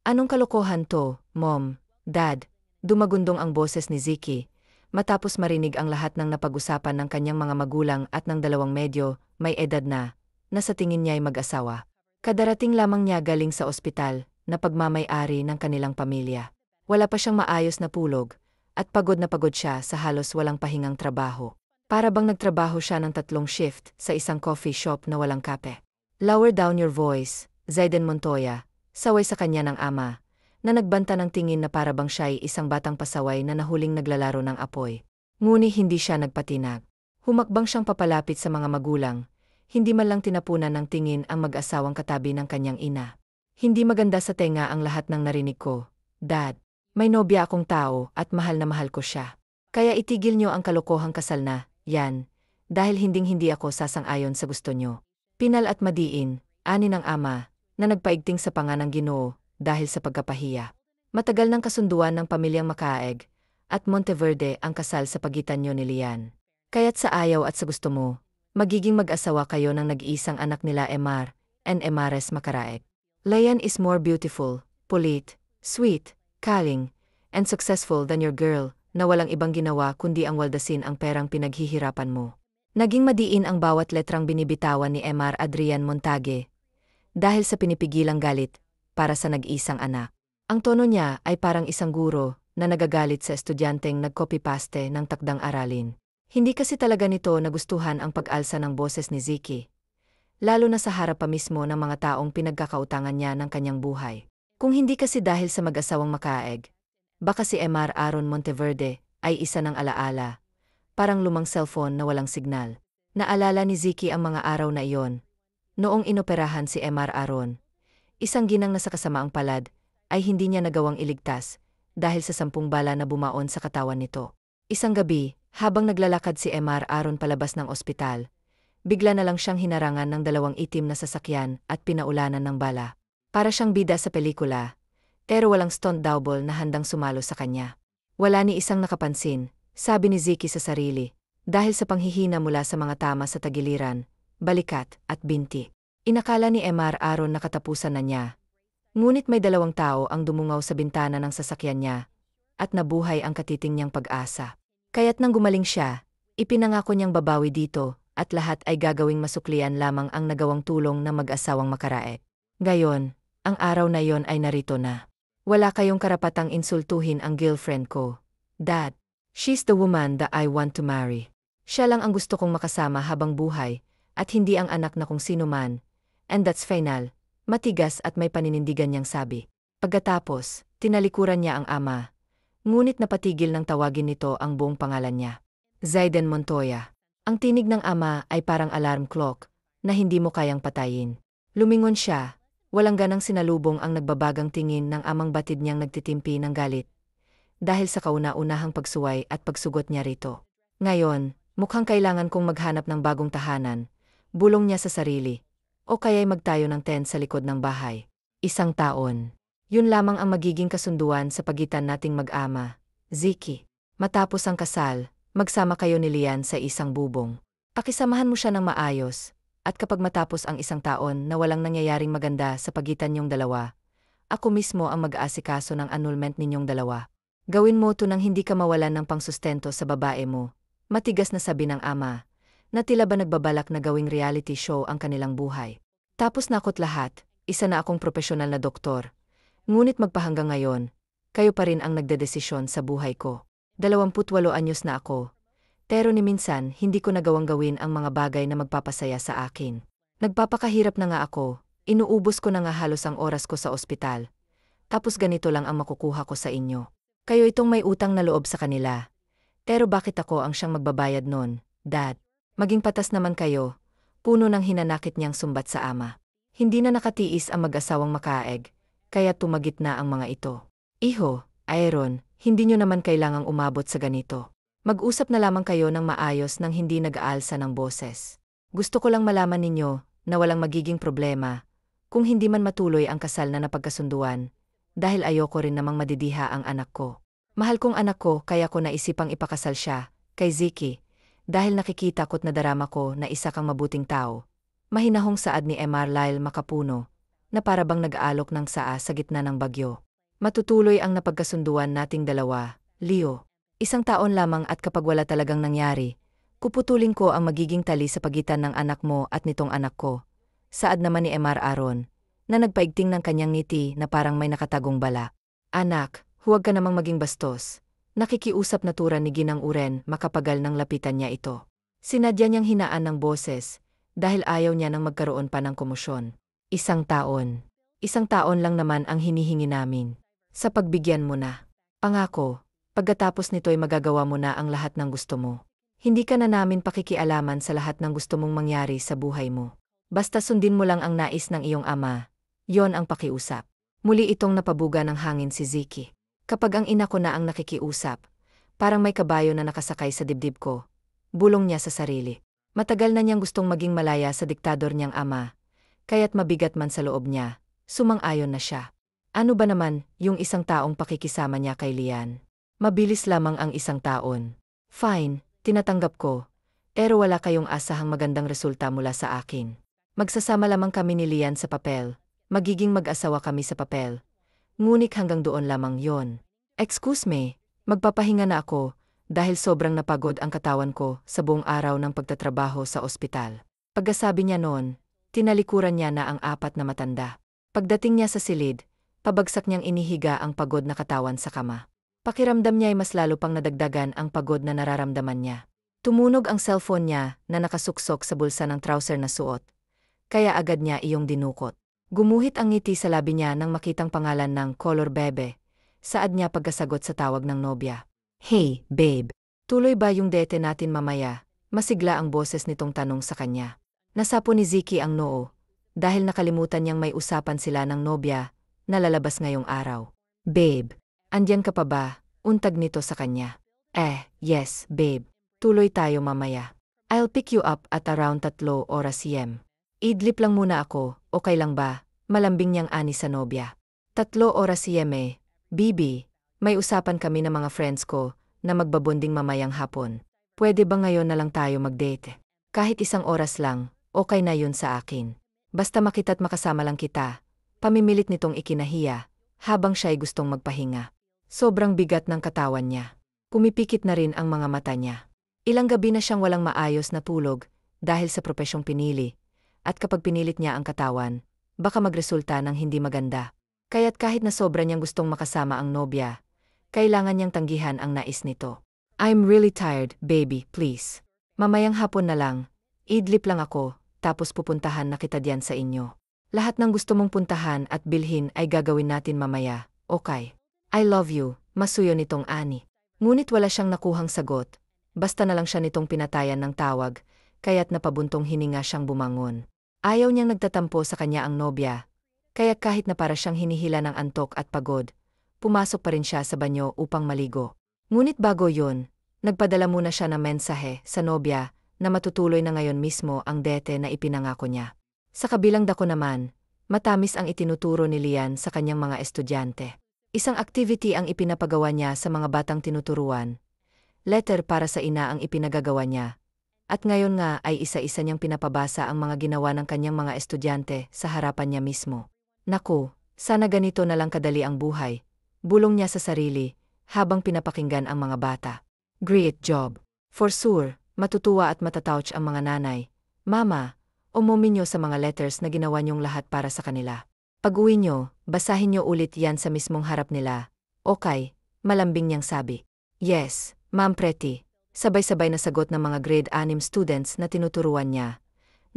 Anong kalokohan to, Mom, Dad? Dumagundong ang boses ni Ziki, matapos marinig ang lahat ng napag-usapan ng kanyang mga magulang at ng dalawang medyo may edad na sa tingin niya ay mag-asawa. Kadarating lamang niya galing sa ospital na pagmamay-ari ng kanilang pamilya. Wala pa siyang maayos na tulog at pagod na pagod siya sa halos walang pahingang trabaho. Para bang nagtrabaho siya ng 3 shift sa isang coffee shop na walang kape. Lower down your voice, Zayden Montoya, saway sa kanya ng ama, na nagbanta ng tingin na para bang siya ay isang batang pasaway na nahuling naglalaro ng apoy. Ngunit hindi siya nagpatinag. Humakbang siyang papalapit sa mga magulang, hindi man lang tinapunan ng tingin ang mag-asawang katabi ng kanyang ina. Hindi maganda sa tenga ang lahat ng narinig ko, Dad. May nobya akong tao at mahal na mahal ko siya. Kaya itigil niyo ang kalokohang kasal na, yan, dahil hinding-hindi ako sasang-ayon sa gusto niyo. Pinal at madiin, ani ng ama, na nagpaigting sa panga ng Ginoo, dahil sa pagkapahiya. Matagal ng kasunduan ng pamilyang Makaeg at Monteverde ang kasal sa pagitan niyo ni Lian. Kaya't sa ayaw at sa gusto mo, magiging mag-asawa kayo ng nag-iisang anak nila Emar and Emares Macaraeg. Lian is more beautiful, polite, sweet, kaling, and successful than your girl, na walang ibang ginawa kundi ang waldasin ang perang pinaghihirapan mo. Naging madiin ang bawat letrang binibitawan ni Emar Adrian Montague, dahil sa pinipigilang galit, para sa nag-isang anak. Ang tono niya ay parang isang guro na nagagalit sa estudyanteng nag-copy-paste ng takdang aralin. Hindi kasi talaga nito nagustuhan ang pag-alsa ng boses ni Ziki, lalo na sa harap pa mismo ng mga taong pinagkakautangan niya ng kanyang buhay. Kung hindi kasi dahil sa mag-asawang Makaeg, baka si Emar Aaron Monteverde ay isa ng alaala, parang lumang cellphone na walang signal. Naalala ni Ziki ang mga araw na iyon. Noong inoperahan si Emar Aaron, isang ginang na sa kasamaang palad, ay hindi niya nagawang iligtas dahil sa 10 bala na bumaon sa katawan nito. Isang gabi, habang naglalakad si Emar Aaron palabas ng ospital, bigla na lang siyang hinarangan ng 2 itim na sasakyan at pinaulanan ng bala. Para siyang bida sa pelikula, pero walang stunt double na handang sumalo sa kanya. Wala ni isang nakapansin, sabi ni Ziki sa sarili, dahil sa panghihina mula sa mga tama sa tagiliran, balikat at binti. Inakala ni Emar Aaron na katapusan na niya. Ngunit may 2 tao ang dumungaw sa bintana ng sasakyan niya, at nabuhay ang katiting niyang pag-asa. Kaya't nang gumaling siya, ipinangako niyang babawi dito, at lahat ay gagawing masuklian lamang ang nagawang tulong ng mag-asawang Makaraeg. Ngayon, ang araw na yon ay narito na. Wala kayong karapatang insultuhin ang girlfriend ko, Dad. She's the woman that I want to marry. Siya lang ang gusto kong makasama habang buhay, at hindi ang anak na kung sino man. And that's final, matigas at may paninindigan niyang sabi. Pagkatapos, tinalikuran niya ang ama. Ngunit napatigil ng tawagin nito ang buong pangalan niya. Zayden Montoya. Ang tinig ng ama ay parang alarm clock, na hindi mo kayang patayin. Lumingon siya, walang ganang sinalubong ang nagbabagang tingin ng amang batid niyang nagtitimpi ng galit. Dahil sa kauna-unahang pagsuway at pagsugot niya rito. Ngayon, mukhang kailangan kong maghanap ng bagong tahanan, bulong niya sa sarili. O kaya'y magtayo ng tent sa likod ng bahay. 1 taon. Yun lamang ang magiging kasunduan sa pagitan nating mag-ama, Ziki. Matapos ang kasal, magsama kayo ni Lian sa isang bubong. Pakisamahan mo siya ng maayos, at kapag matapos ang 1 taon na walang nangyayaring maganda sa pagitan niyong dalawa, ako mismo ang mag-aasikaso ng annulment ninyong dalawa. Gawin mo to nang hindi ka mawalan ng pangsustento sa babae mo, matigas na sabi ng ama, na tila ba nagbabalak na gawing reality show ang kanilang buhay. Tapos na ako't lahat, isa na akong profesional na doktor. Ngunit magpahanggang ngayon, kayo pa rin ang nagdedesisyon sa buhay ko. 28 anyos na ako, pero ni minsan hindi ko nagawang gawin ang mga bagay na magpapasaya sa akin. Nagpapakahirap na nga ako, inuubos ko na nga halos ang oras ko sa ospital. Tapos ganito lang ang makukuha ko sa inyo. Kayo itong may utang na loob sa kanila. Pero bakit ako ang siyang magbabayad nun, Dad? Maging patas naman kayo, puno ng hinanakit niyang sumbat sa ama. Hindi na nakatiis ang mag-asawang Makaeg, kaya tumagit na ang mga ito. Iho, Aaron, hindi niyo naman kailangang umabot sa ganito. Mag-usap na lamang kayo ng maayos nang hindi nag-aalsa ng boses. Gusto ko lang malaman ninyo na walang magiging problema kung hindi man matuloy ang kasal na napagkasunduan, dahil ayoko rin namang madidiha ang anak ko. Mahal kong anak ko kaya ko naisipang ipakasal siya, kay Ziki. Dahil nakikita ko't nadarama ko na isa kang mabuting tao. Mahinahong saad ni Emar Lyle Makapuno, na para bang nag-aalok ng saa sa gitna ng bagyo. Matutuloy ang napagkasunduan nating dalawa, Leo. Isang taon lamang at kapag wala talagang nangyari, kuputulin ko ang magiging tali sa pagitan ng anak mo at nitong anak ko. Saad naman ni Emar Aron, na nagpaigting ng kanyang ngiti na parang may nakatagong bala. Anak, huwag ka namang maging bastos. Nakikiusap na tura ni Ginang Uren makapagal ng lapitan niya ito. Sinadya niyang hinaan ng boses, dahil ayaw niya nang magkaroon pa ng komosyon. Isang taon. Isang taon lang naman ang hinihingi namin. Sa pagbigyan mo na. Pangako, pagkatapos nito'y magagawa mo na ang lahat ng gusto mo. Hindi ka na namin pakikialaman sa lahat ng gusto mong mangyari sa buhay mo. Basta sundin mo lang ang nais ng iyong ama, yon ang pakiusap. Muli itong napabuga ng hangin si Ziki. Kapag ang ina ko na ang nakikiusap, parang may kabayo na nakasakay sa dibdib ko. Bulong niya sa sarili. Matagal na niyang gustong maging malaya sa diktador niyang ama, kaya't mabigat man sa loob niya, sumang-ayon na siya. Ano ba naman yung isang taong pakikisama niya kay Lian? Mabilis lamang ang isang taon. Fine, tinatanggap ko, pero wala kayong asahang magandang resulta mula sa akin. Magsasama lamang kami ni Lian sa papel, magiging mag-asawa kami sa papel. Ngunit hanggang doon lamang yon. Excuse me, magpapahinga na ako, dahil sobrang napagod ang katawan ko sa buong araw ng pagtatrabaho sa ospital. Pagkasabi niya noon, tinalikuran niya na ang apat na matanda. Pagdating niya sa silid, pabagsak niyang inihiga ang pagod na katawan sa kama. Pakiramdam niya ay mas lalo pang nadagdagan ang pagod na nararamdaman niya. Tumunog ang cellphone niya na nakasuksok sa bulsa ng trouser na suot. Kaya agad niya iyong dinukot. Gumuhit ang ngiti sa labi niya nang makitang pangalan ng Color Bebe. Saad niya pagkasagot sa tawag ng nobya. Hey, babe. Tuloy ba yung date natin mamaya? Masigla ang boses nitong tanong sa kanya. Nasapo ni Ziki ang noo, dahil nakalimutan niyang may usapan sila ng nobya na lalabas ngayong araw. Babe, andyan ka pa ba? Untag nito sa kanya. Yes, babe. Tuloy tayo mamaya. I'll pick you up at around 3 oras p.m. Idlip lang muna ako, okay lang ba? Malambing niyang ani sa nobya. 3 oras p.m. Bibi, may usapan kami ng mga friends ko na magbabonding mamayang hapon. Pwede ba ngayon na lang tayo mag-date? Kahit 1 oras lang, okay na yun sa akin. Basta makita't makasama lang kita. Pamimilit nitong ikinahiya, habang siya'y gustong magpahinga. Sobrang bigat ng katawan niya. Pumipikit na rin ang mga mata niya. Ilang gabi na siyang walang maayos na tulog, dahil sa propesyong pinili. At kapag pinilit niya ang katawan, baka magresulta ng hindi maganda. Kaya't kahit na sobra niyang gustong makasama ang nobya, kailangan niyang tanggihan ang nais nito. I'm really tired, baby, please. Mamayang hapon na lang, idlip lang ako, tapos pupuntahan na kita diyan sa inyo. Lahat ng gusto mong puntahan at bilhin ay gagawin natin mamaya, okay? I love you, masuyo nitong ani. Ngunit wala siyang nakuhang sagot, basta na lang siya nitong pinatayan ng tawag, kaya't napabuntong hininga siyang bumangon. Ayaw niyang nagtatampo sa kanya ang nobya, kaya kahit na para siyang hinihila ng antok at pagod, pumasok pa rin siya sa banyo upang maligo. Ngunit bago yun, nagpadala muna siya ng mensahe sa nobya na matutuloy na ngayon mismo ang date na ipinangako niya. Sa kabilang dako naman, matamis ang itinuturo ni Lian sa kanyang mga estudyante. Isang activity ang ipinapagawa niya sa mga batang tinuturuan. Letter para sa ina ang ipinagagawa niya. At ngayon nga ay isa-isa niyang pinapabasa ang mga ginawa ng kanyang mga estudyante sa harapan niya mismo. Naku, sana ganito na lang kadali ang buhay. Bulong niya sa sarili, habang pinapakinggan ang mga bata. Great job. For sure, matutuwa at matatouch ang mga nanay. Mama, umumin niyo sa mga letters na ginawa niyong lahat para sa kanila. Pag-uwi niyo, basahin niyo ulit yan sa mismong harap nila. Okay, malambing niyang sabi. Yes, Ma'am Pretty. Sabay-sabay na sagot ng mga grade 6 students na tinuturuan niya,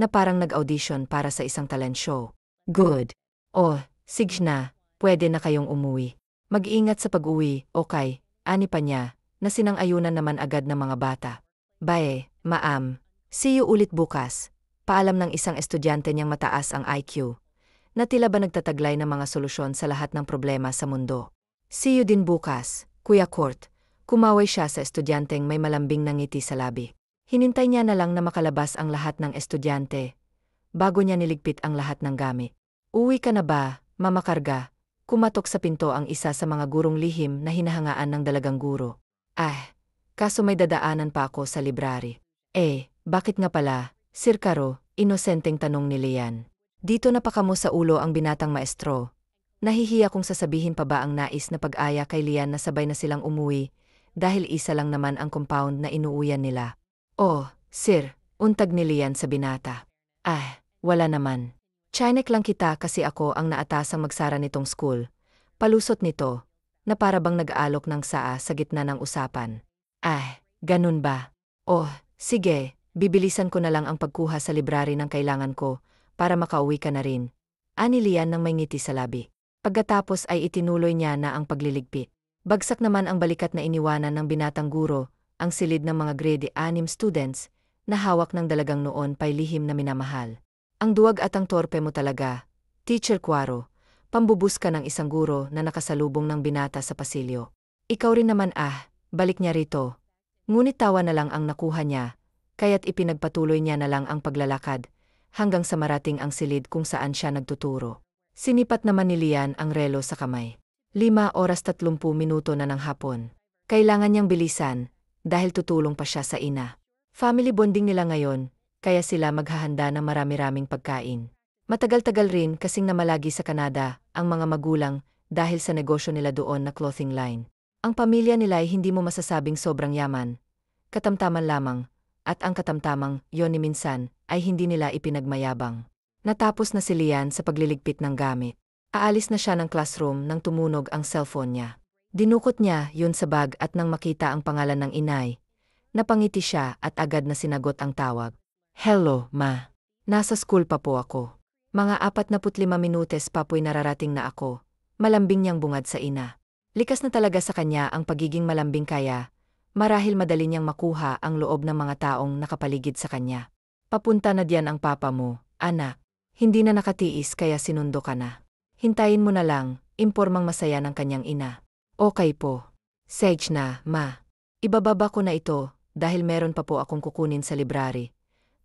na parang nag-audition para sa isang talent show. Good. Oh, sige na, pwede na kayong umuwi. Mag-iingat sa pag-uwi, okay, ani pa niya, na sinang-ayunan naman agad ng mga bata. Bye, ma'am. See you ulit bukas. Paalam ng isang estudyante niyang mataas ang IQ, na tila ba nagtataglay ng mga solusyon sa lahat ng problema sa mundo. See you din bukas, Kuya Kurt. Kumaway siya sa estudyanteng may malambing na ngiti sa labi. Hinintay niya na lang na makalabas ang lahat ng estudyante, bago niya niligpit ang lahat ng gamit. Uwi ka na ba, Mama Karga? Kumatok sa pinto ang isa sa mga gurong lihim na hinahangaan ng dalagang guro. Kaso may dadaanan pa ako sa library. Bakit nga pala, Sir Caro? Inosenteng tanong ni Lian. Dito napakamo sa ulo ang binatang maestro. Nahihiya kung sasabihin pa ba ang nais na pag-aya kay Lian na sabay na silang umuwi, dahil isa lang naman ang compound na inuuyan nila. Oh, sir, untag ni Lian sa binata. Wala naman. Chinek lang kita kasi ako ang naatasang magsara nitong school. Palusot nito, na para bang nag-aalok ng saa sa gitna ng usapan. Ganun ba? Oh, sige, bibilisan ko na lang ang pagkuha sa library ng kailangan ko, para makauwi ka na rin. Ani Lian nang may ngiti sa labi. Pagkatapos ay itinuloy niya na ang pagliligpit. Bagsak naman ang balikat na iniwanan ng binatang guro, ang silid ng mga grade 6 students, na hawak ng dalagang noon pa'y lihim na minamahal. Ang duwag at ang torpe mo talaga, Teacher Cuaro, pambubus ka ng isang guro na nakasalubong ng binata sa pasilyo. Ikaw rin naman balik niya rito. Ngunit tawa na lang ang nakuha niya, kaya't ipinagpatuloy niya na lang ang paglalakad, hanggang sa marating ang silid kung saan siya nagtuturo. Sinipat naman ni Lian ang relo sa kamay. 5:30 na ng hapon. Kailangan niyang bilisan, dahil tutulong pa siya sa ina. Family bonding nila ngayon, kaya sila maghahanda ng marami-raming pagkain. Matagal-tagal rin kasing namalagi sa Canada ang mga magulang dahil sa negosyo nila doon na clothing line. Ang pamilya nila ay hindi mo masasabing sobrang yaman, katamtaman lamang, at ang katamtamang yon ni minsan ay hindi nila ipinagmayabang. Natapos na si Lian sa pagliligpit ng gamit. Aalis na siya ng classroom nang tumunog ang cellphone niya. Dinukot niya yun sa bag at nang makita ang pangalan ng inay, napangiti siya at agad na sinagot ang tawag. Hello, ma. Nasa school pa po ako. Mga 45 minutos pa po'y nararating na ako. Malambing niyang bungad sa ina. Likas na talaga sa kanya ang pagiging malambing kaya, marahil madali niyang makuha ang loob ng mga taong nakapaligid sa kanya. Papunta na diyan ang papa mo, anak. Hindi na nakatiis kaya sinundo ka na. Hintayin mo na lang, impormang masaya ng kanyang ina. Okay po. Sage na, ma. Ibababa ko na ito, dahil meron pa po akong kukunin sa library.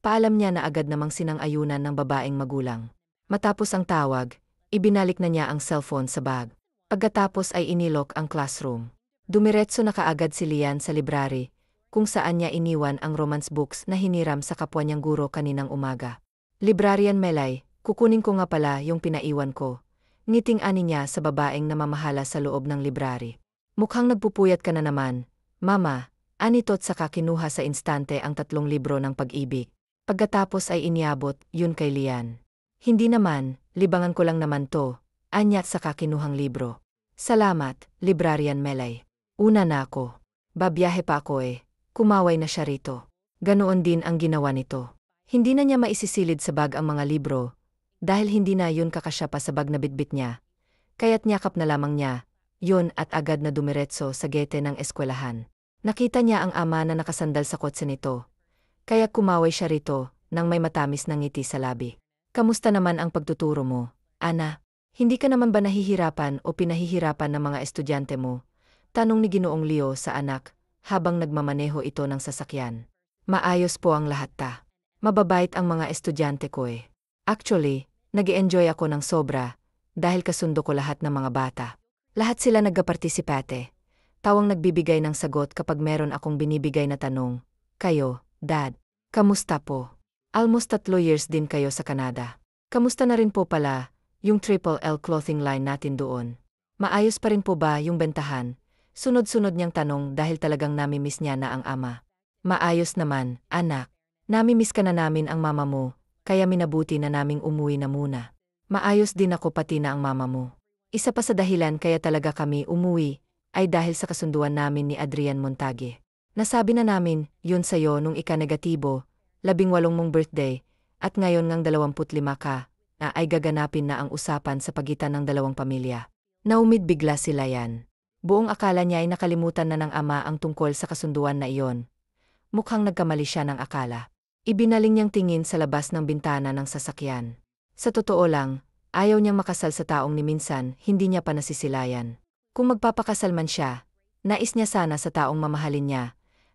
Paalam niya na agad namang sinang-ayunan ng babaeng magulang. Matapos ang tawag, ibinalik na niya ang cellphone sa bag. Pagkatapos ay inilok ang classroom. Dumiretso na kaagad si Lian sa library, kung saan niya iniwan ang romance books na hiniram sa kapwa niyang guro kaninang umaga. Librarian Melay, kukunin ko nga pala yung pinaiwan ko. Ngiting-ani niya sa babaeng namamahala sa loob ng library. Mukhang nagpupuyat ka na naman, mama, anito't saka kinuha sa instante ang 3 libro ng pag-ibig. Pagkatapos ay iniabot yun kay Lian. Hindi naman, libangan ko lang naman to, anyat saka kinuhang libro. Salamat, Librarian Melay. Una na ako. Babiyahe pa ako kumaway na siya rito. Ganoon din ang ginawa nito. Hindi na niya maisisilid sa bag ang mga libro, dahil hindi na yun kakasya pa sa bag na bitbit niya. Kaya't niyakap na lamang niya, yun at agad na dumiretso sa gete ng eskwelahan. Nakita niya ang ama na nakasandal sa kotse nito. Kaya kumaway siya rito, nang may matamis na ngiti sa labi. Kamusta naman ang pagtuturo mo, Ana? Hindi ka naman ba nahihirapan o pinahihirapan ng mga estudyante mo? Tanong ni Ginoong Leo sa anak, habang nagmamaneho ito ng sasakyan. Maayos po ang lahat Mababait ang mga estudyante ko Actually, nag-e-enjoy ako ng sobra, dahil kasundo ko lahat ng mga bata. Lahat sila nagpartisipate. Tawang nagbibigay ng sagot kapag meron akong binibigay na tanong. Kayo, Dad, kamusta po? Almost 3 years din kayo sa Canada. Kamusta na rin po pala, yung Triple L clothing line natin doon? Maayos pa rin po ba yung bentahan? Sunod-sunod niyang tanong dahil talagang namimiss niya na ang ama. Maayos naman, anak. Namimiss ka na namin ang mama mo, kaya minabuti na naming umuwi na muna. Maayos din ako pati na ang mama mo. Isa pa sa dahilan kaya talaga kami umuwi, ay dahil sa kasunduan namin ni Adrian Montague. Nasabi na namin, yun sa'yo nung ika-negatibo, 18 mong birthday, at ngayon ngang 25 ka, na ay gaganapin na ang usapan sa pagitan ng dalawang pamilya. Naumid bigla si Lian. Buong akala niya ay nakalimutan na ng ama ang tungkol sa kasunduan na iyon. Mukhang nagkamali siya ng akala. Ibinaling niyang tingin sa labas ng bintana ng sasakyan. Sa totoo lang, ayaw niyang makasal sa taong ni minsan hindi niya pa nasisilayan. Kung magpapakasal man siya, nais niya sana sa taong mamahalin niya,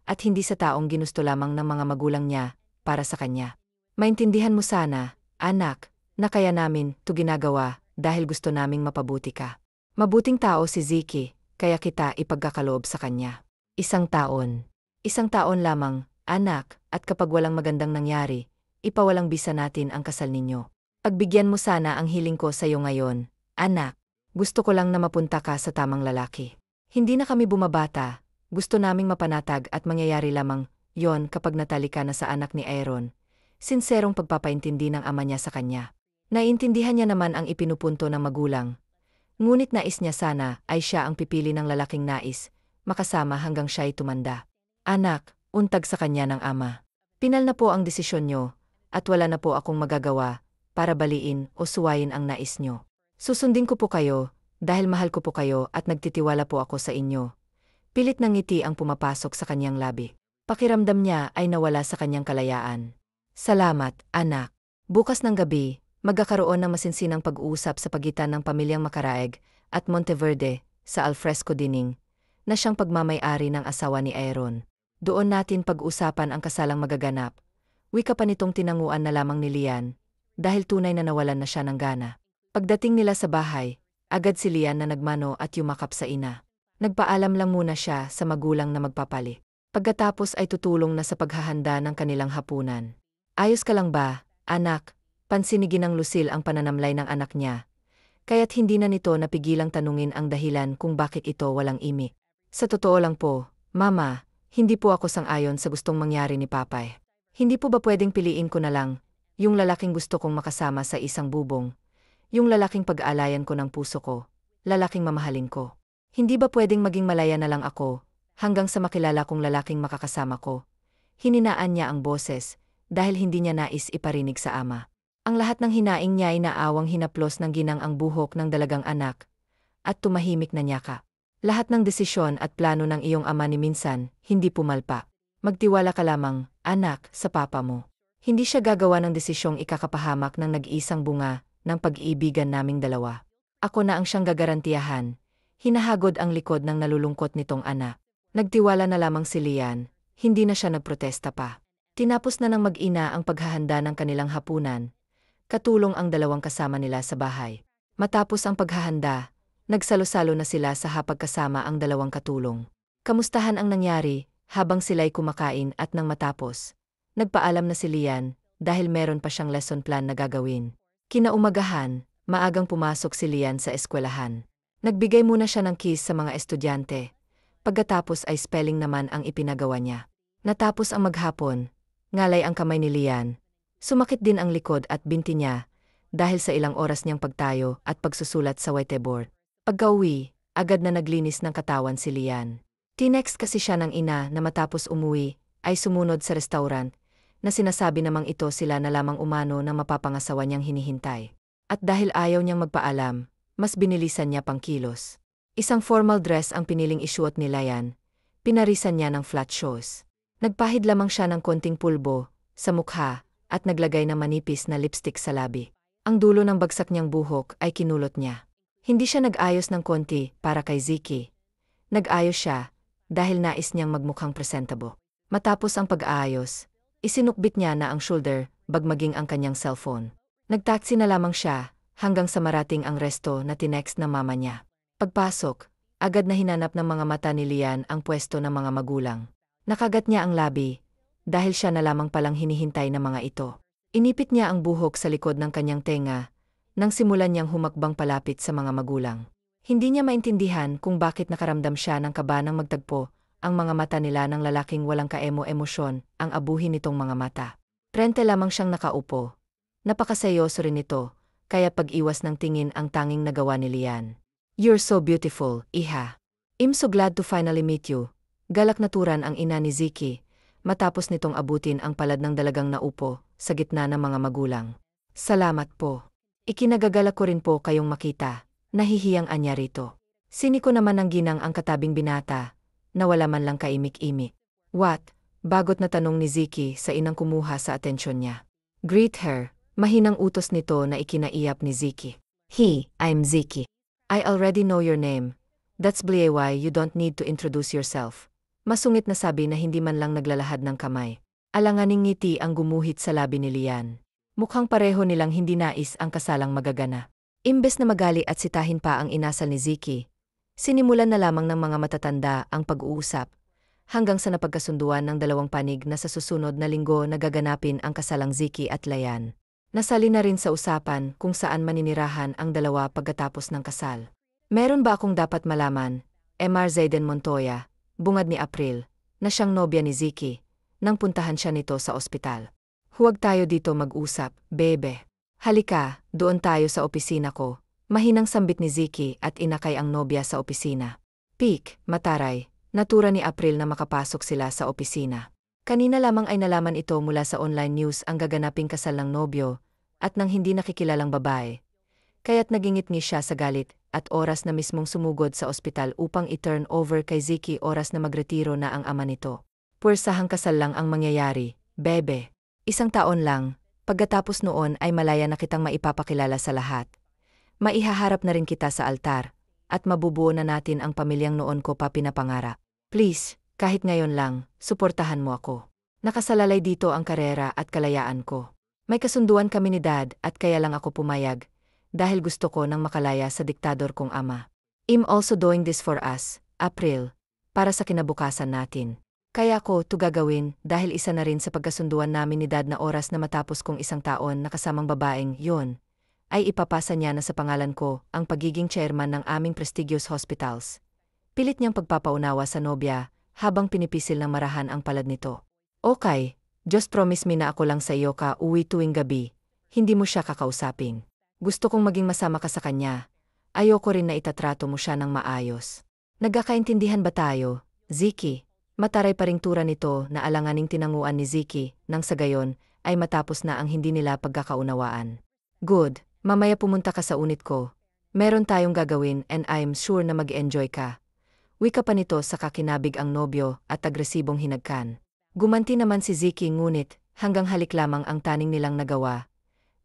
at hindi sa taong ginusto lamang ng mga magulang niya, para sa kanya. Maintindihan mo sana, anak, na kaya namin to ginagawa dahil gusto naming mapabuti ka. Mabuting tao si Ziki, kaya kita ipagkakaloob sa kanya. 1 taon. 1 taon lamang, anak, at kapag walang magandang nangyari, ipawalang bisa natin ang kasal ninyo. Pagbigyan mo sana ang hiling ko sa'yo ngayon, anak. Gusto ko lang na mapunta ka sa tamang lalaki. Hindi na kami bumabata, gusto naming mapanatag at mangyayari lamang yon kapag natali ka na sa anak ni Aaron. Sinserong pagpapaintindi ng ama niya sa kanya. Naiintindihan niya naman ang ipinupunto ng magulang. Ngunit nais niya sana ay siya ang pipili ng lalaking nais, makasama hanggang siya'y tumanda. Anak, untag sa kanya ng ama. Pinal na po ang desisyon niyo, at wala na po akong magagawa para baliin o suwayin ang nais niyo. Susundin ko po kayo, dahil mahal ko po kayo at nagtitiwala po ako sa inyo. Pilit ng ngiti ang pumapasok sa kanyang labi. Pakiramdam niya ay nawala sa kanyang kalayaan. Salamat, anak. Bukas ng gabi, magkakaroon ng masinsinang pag-uusap sa pagitan ng pamilyang Macaraeg at Monteverde sa alfresco dining, na siyang pagmamay-ari ng asawa ni Aaron. Doon natin pag-usapan ang kasalang magaganap. Wika pa nitong tinanguan na lamang ni Lian, dahil tunay na nawalan na siya ng gana. Pagdating nila sa bahay, agad si Lian na nagmano at yumakap sa ina. Nagpaalam lang muna siya sa magulang na magpapali. Pagkatapos ay tutulong na sa paghahanda ng kanilang hapunan. Ayos ka lang ba, anak? Pansinigin ng Lucille ang pananamlay ng anak niya. Kaya't hindi na nito napigilang tanungin ang dahilan kung bakit ito walang imik. Sa totoo lang po, Mama, hindi po ako sang-ayon sa gustong mangyari ni Papay. Hindi po ba pwedeng piliin ko na lang, yung lalaking gusto kong makasama sa isang bubong, yung lalaking pag-aalayan ko ng puso ko, lalaking mamahalin ko. Hindi ba pwedeng maging malaya na lang ako, hanggang sa makilala kong lalaking makakasama ko? Hininaan niya ang boses, dahil hindi niya nais iparinig sa ama. Ang lahat ng hinaing niya ay naawang hinaplos ng ginang ang buhok ng dalagang anak, at tumahimik na niyaka. Lahat ng desisyon at plano ng iyong ama ni minsan, hindi pumalpa. Magtiwala ka lamang, anak, sa papa mo. Hindi siya gagawa ng desisyong ikakapahamak ng nag-iisang bunga ng pag-iibigan naming dalawa. Ako na ang siyang gagarantiyahan. Hinahagod ang likod ng nalulungkot nitong anak. Nagtiwala na lamang si Lian, hindi na siya nagprotesta pa. Tinapos na ng mag-ina ang paghahanda ng kanilang hapunan. Katulong ang dalawang kasama nila sa bahay. Matapos ang paghahanda, nagsalo-salo na sila sa hapagkasama ang dalawang katulong. Kamustahan ang nangyari habang sila'y kumakain at nang matapos? Nagpaalam na si Lian dahil meron pa siyang lesson plan na gagawin. Kinaumagahan, maagang pumasok si Lian sa eskwelahan. Nagbigay muna siya ng kiss sa mga estudyante. Pagkatapos ay spelling naman ang ipinagawa niya. Natapos ang maghapon, ngalay ang kamay ni Lian. Sumakit din ang likod at binti niya dahil sa ilang oras niyang pagtayo at pagsusulat sa whiteboard. Pagka-uwi, agad na naglinis ng katawan si Lian. Tinext kasi siya ng ina na matapos umuwi ay sumunod sa restaurant na sinasabi namang ito sila na lamang umano ng mapapangasawa niyang hinihintay. At dahil ayaw niyang magpaalam, mas binilisan niya pang kilos. Isang formal dress ang piniling isuot ni Lian. Pinarisan niya ng flat shoes. Nagpahid lamang siya ng konting pulbo sa mukha at naglagay ng manipis na lipstick sa labi. Ang dulo ng bagsak niyang buhok ay kinulot niya. Hindi siya nag-ayos ng konti para kay Ziki. Nag-ayos siya dahil nais niyang magmukhang presentable. Matapos ang pag-aayos, isinukbit niya na ang shoulder bag maging ang kanyang cellphone. Nagtaksi na lamang siya hanggang sa marating ang resto na tinext ng mama niya. Pagpasok, agad na hinanap ng mga mata ni Lian ang pwesto ng mga magulang. Nakagat niya ang labi dahil siya na lamang palang hinihintay ng mga ito. Inipit niya ang buhok sa likod ng kanyang tenga nang simulan niyang humakbang palapit sa mga magulang. Hindi niya maintindihan kung bakit nakaramdam siya ng kaba nang magtagpo ang mga mata nila ng lalaking walang kaemo-emosyon ang abuhin nitong mga mata. Trente lamang siyang nakaupo. Napakaseryoso rin ito, kaya pag-iwas ng tingin ang tanging nagawa ni Lian. "You're so beautiful, iha. I'm so glad to finally meet you." Galak na turan ang ina ni Ziki, matapos nitong abutin ang palad ng dalagang naupo sa gitna ng mga magulang. "Salamat po. Ikinagagalak ko rin po kayong makita." Nahihiyang anya rito. Siniko naman ng ginang ang katabing binata, na wala man lang kaimik-imik. "What?" Bagot na tanong ni Ziki sa inang kumuha sa atensyon niya. "Greet her." Mahinang utos nito na ikinaiyap ni Ziki. I'm Ziki. "I already know your name. That's why you don't need to introduce yourself." Masungit na sabi na hindi man lang naglalahad ng kamay. Alanganing ngiti ang gumuhit sa labi ni Lian. Mukhang pareho nilang hindi nais ang kasalang magagana. Imbes na magali at sitahin pa ang inasal ni Ziki, sinimulan na lamang ng mga matatanda ang pag-uusap, hanggang sa napagkasunduan ng dalawang panig na sa susunod na linggo nagaganapin ang kasalang Ziki at Lian. Nasali na rin sa usapan kung saan maninirahan ang dalawa pagkatapos ng kasal. Meron ba akong dapat malaman, Mr. Zayden Montoya, bungad ni April, na siyang nobya ni Ziki, nang puntahan siya nito sa ospital. Huwag tayo dito mag-usap, bebe. Halika, doon tayo sa opisina ko. Mahinang sambit ni Ziki at inakay ang nobya sa opisina. Peak, mataray, natura ni April na makapasok sila sa opisina. Kanina lamang ay nalaman ito mula sa online news ang gaganaping kasal ng nobyo at ng hindi nakikilalang babae. Kaya't nagingit-ngi siya sa galit at oras na mismong sumugod sa ospital upang i-turn over kay Ziki oras na magretiro na ang ama nito. Puwersahang kasal lang ang mangyayari, bebe. 1 taon lang, pagkatapos noon ay malaya na kitang maipapakilala sa lahat. Maihaharap na rin kita sa altar at mabubuo na natin ang pamilyang noon ko pa pinapangarap. Please, kahit ngayon lang, suportahan mo ako. Nakasalalay dito ang karera at kalayaan ko. May kasunduan kami ni Dad at kaya lang ako pumayag, dahil gusto ko nang makalaya sa diktador kong ama. I'm also doing this for us, April, para sa kinabukasan natin. Kaya ko to gagawin dahil isa na rin sa pagkasunduan namin ni Dad na oras na matapos kong 1 taon na kasamang babaeng yon, ay ipapasa niya na sa pangalan ko ang pagiging chairman ng aming prestigious hospitals. Pilit niyang pagpapaunawa sa nobya, habang pinipisil ng marahan ang palad nito. Okay, just promise me na ako lang sa iyo ka uwi tuwing gabi, hindi mo siya kakausapin. Gusto kong maging masama ka sa kanya. Ayoko rin na itatrato mo siya ng maayos. Nagkakaintindihan ba tayo, Ziki? Mataray pa ring tura nito na alanganing tinanguan ni Ziki nang sa gayon ay matapos na ang hindi nila pagkakaunawaan. Good, mamaya pumunta ka sa unit ko. Meron tayong gagawin and I'm sure na mag-enjoy ka. Wika pa nito sa kakinabig ang nobyo at agresibong hinagkan. Gumanti naman si Ziki ngunit hanggang halik lamang ang taning nilang nagawa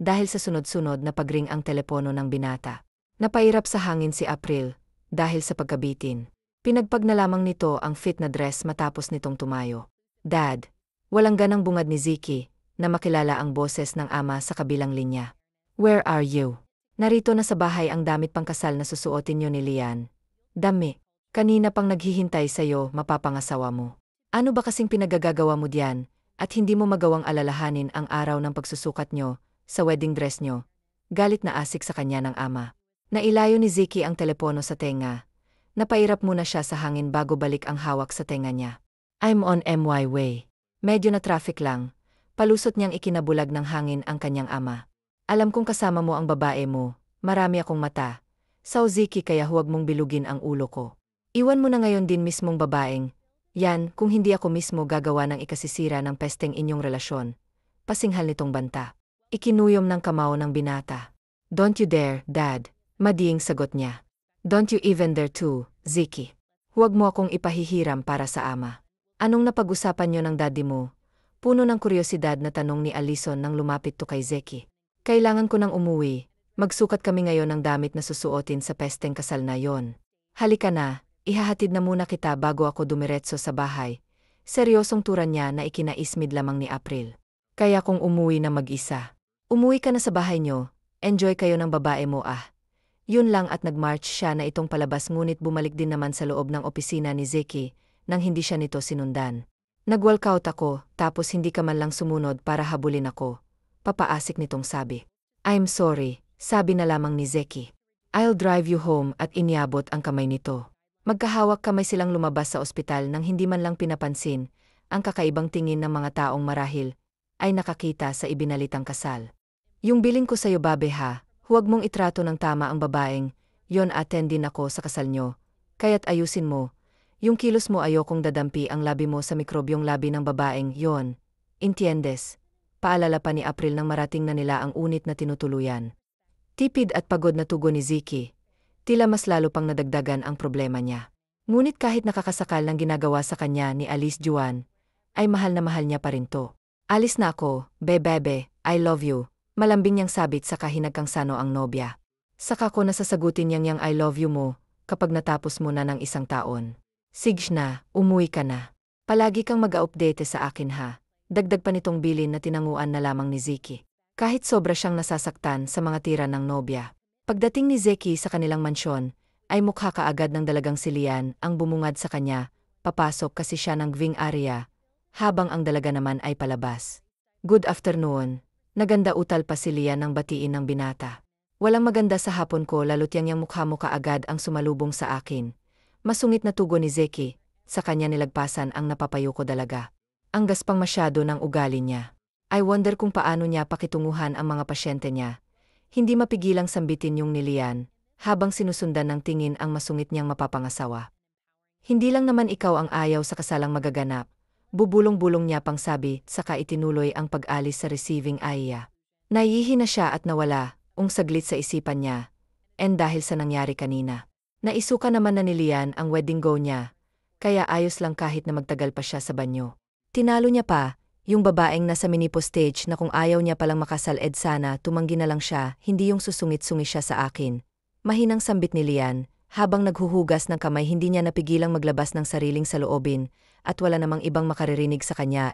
dahil sa sunod-sunod na pagring ang telepono ng binata. Napairap sa hangin si April dahil sa pagkabitin. Pinagpag na lamang nito ang fit na dress matapos nitong tumayo. Dad, walang ganang bungad ni Ziki na makilala ang boses ng ama sa kabilang linya. Where are you? Narito na sa bahay ang damit pangkasal na susuotin niyo ni Lian. Dami. Kanina pang naghihintay sa'yo, mapapangasawa mo. Ano ba kasing pinagagagawa mo diyan, at hindi mo magawang alalahanin ang araw ng pagsusukat nyo, sa wedding dress nyo? Galit na asik sa kanya ng ama. Nailayo ni Ziki ang telepono sa tenga. Napairap muna siya sa hangin bago balik ang hawak sa tenga niya. I'm on my way. Medyo na traffic lang. Palusot niyang ikinabulag ng hangin ang kanyang ama. Alam kong kasama mo ang babae mo, marami akong mata. Sao Ziki kaya huwag mong bilugin ang ulo ko. Iwan mo na ngayon din mismong babaeng. Yan, kung hindi ako mismo gagawa ng ikasisira ng pesteng inyong relasyon. Pasinghal nitong banta. Ikinuyom ng kamao ng binata. Don't you dare, Dad. Madiing sagot niya. Don't you even dare to, Ziki. Huwag mo akong ipahihiram para sa ama. Anong napag-usapan niyo ng daddy mo? Puno ng kuryosidad na tanong ni Alison nang lumapit to kay Zeki. Kailangan ko nang umuwi. Magsukat kami ngayon ng damit na susuotin sa pesteng kasal na yon. Halika na. Ihahatid na muna kita bago ako dumiretso sa bahay. Seryosong tura niya na ikinaismid lamang ni April. Kaya kung umuwi na mag-isa. Umuwi ka na sa bahay niyo. Enjoy kayo ng babae mo ah. Yun lang at nagmarch siya na itong palabas ngunit bumalik din naman sa loob ng opisina ni Zeki nang hindi siya nito sinundan. Nag-walkout ako tapos hindi ka man lang sumunod para habulin ako. Papaasik nitong sabi. I'm sorry, sabi na lamang ni Zeki. I'll drive you home at iniabot ang kamay nito. Magkahawak kamay silang lumabas sa ospital nang hindi man lang pinapansin ang kakaibang tingin ng mga taong marahil ay nakakita sa ibinalitang kasal. Yung bilin ko sa'yo babe ha, huwag mong itrato ng tama ang babaeng, yon attend din ako sa kasal nyo, kaya't ayusin mo. Yung kilos mo ayokong dadampi ang labi mo sa mikrobyong labi ng babaeng yon. Entiendes? Paalala pa ni April nang marating na nila ang unit na tinutuluyan. Tipid at pagod na tugon ni Ziki. Tila mas lalo pang nadagdagan ang problema niya. Ngunit kahit nakakasakal ng ginagawa sa kanya ni Alice Juan, ay mahal na mahal niya pa rin to. Alis na ako, bebe, I love you, malambing niyang sabit sa kahinagkang sano ang nobya. Saka ko nasasagutin niyang I love you mo, kapag natapos mo na ng 1 taon. Sige na, umuwi ka na. Palagi kang mag-update sa akin ha. Dagdag pa nitong bilin na tinanguan na lamang ni Ziki. Kahit sobra siyang nasasaktan sa mga tira ng nobya. Pagdating ni Zeki sa kanilang mansyon, ay mukha kaagad ng dalagang si Lian ang bumungad sa kanya, papasok kasi siya ng gving area, habang ang dalaga naman ay palabas. Good afternoon, Naganda utal pa si Lian ng batiin ng binata. Walang maganda sa hapon ko lalo't yang mukha mo kaagad ang sumalubong sa akin. Masungit na tugon ni Zeki, sa kanya nilagpasan ang napapayo ko dalaga. Ang gaspang masyado ng ugali niya. I wonder kung paano niya pakitunguhan ang mga pasyente niya. Hindi mapigilang sambitin yung ni Lian, habang sinusundan ng tingin ang masungit niyang mapapangasawa. Hindi lang naman ikaw ang ayaw sa kasalang magaganap. Bubulong-bulong niya pang sabi, saka itinuloy ang pag-alis sa receiving area. Nayihi na siya at nawala, saglit sa isipan niya. And dahil sa nangyari kanina. Naisuka naman na ni Lian ang wedding gown niya, kaya ayos lang kahit na magtagal pa siya sa banyo. Tinalo niya pa, yung babaeng nasa minipo stage na kung ayaw niya palang makasal sana tumanggi na lang siya, hindi yung susungit-sungi siya sa akin. Mahinang sambit ni Lian, habang naghuhugas ng kamay hindi niya napigilang maglabas ng sariling saloobin, at wala namang ibang makaririnig sa kanya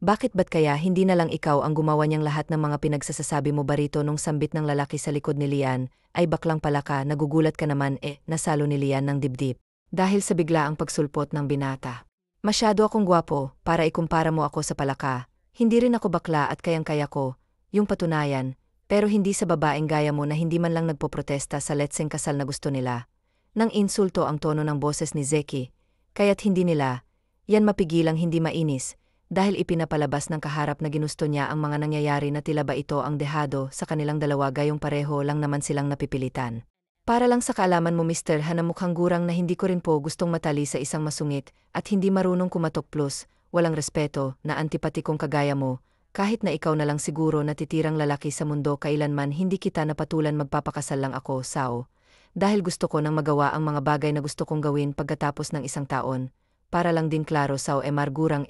Bakit ba't kaya hindi na lang ikaw ang gumawa niyang lahat ng mga pinagsasasabi mo barito nung sambit ng lalaki sa likod ni Lian, ay baklang pala ka, nagugulat ka naman nasalo ni Lian ng dibdib. Dahil sa biglaang pagsulpot ng binata. Masyado akong gwapo, para ikumpara mo ako sa palaka, hindi rin ako bakla at kayang-kaya ko, yung patunayan, pero hindi sa babaeng gaya mo na hindi man lang nagpoprotesta sa letseng kasal na gusto nila. Nang insulto ang tono ng boses ni Zeki, kaya't hindi nila, yan mapigilang hindi mainis, dahil ipinapalabas ng kaharap na ginusto niya ang mga nangyayari na tila ba ito ang dehado sa kanilang dalawa gayong pareho lang naman silang napipilitan. Para lang sa kaalaman mo Mr. Han, mukhang gurang na hindi ko rin po gustong matali sa isang masungit at hindi marunong kumatok plus, walang respeto, na antipatikong kagaya mo, kahit na ikaw na lang siguro natitirang lalaki sa mundo kailanman hindi kita napatulan magpapakasal lang ako, Sao. Dahil gusto ko nang magawa ang mga bagay na gusto kong gawin pagkatapos ng isang taon. Para lang din klaro Sao margurang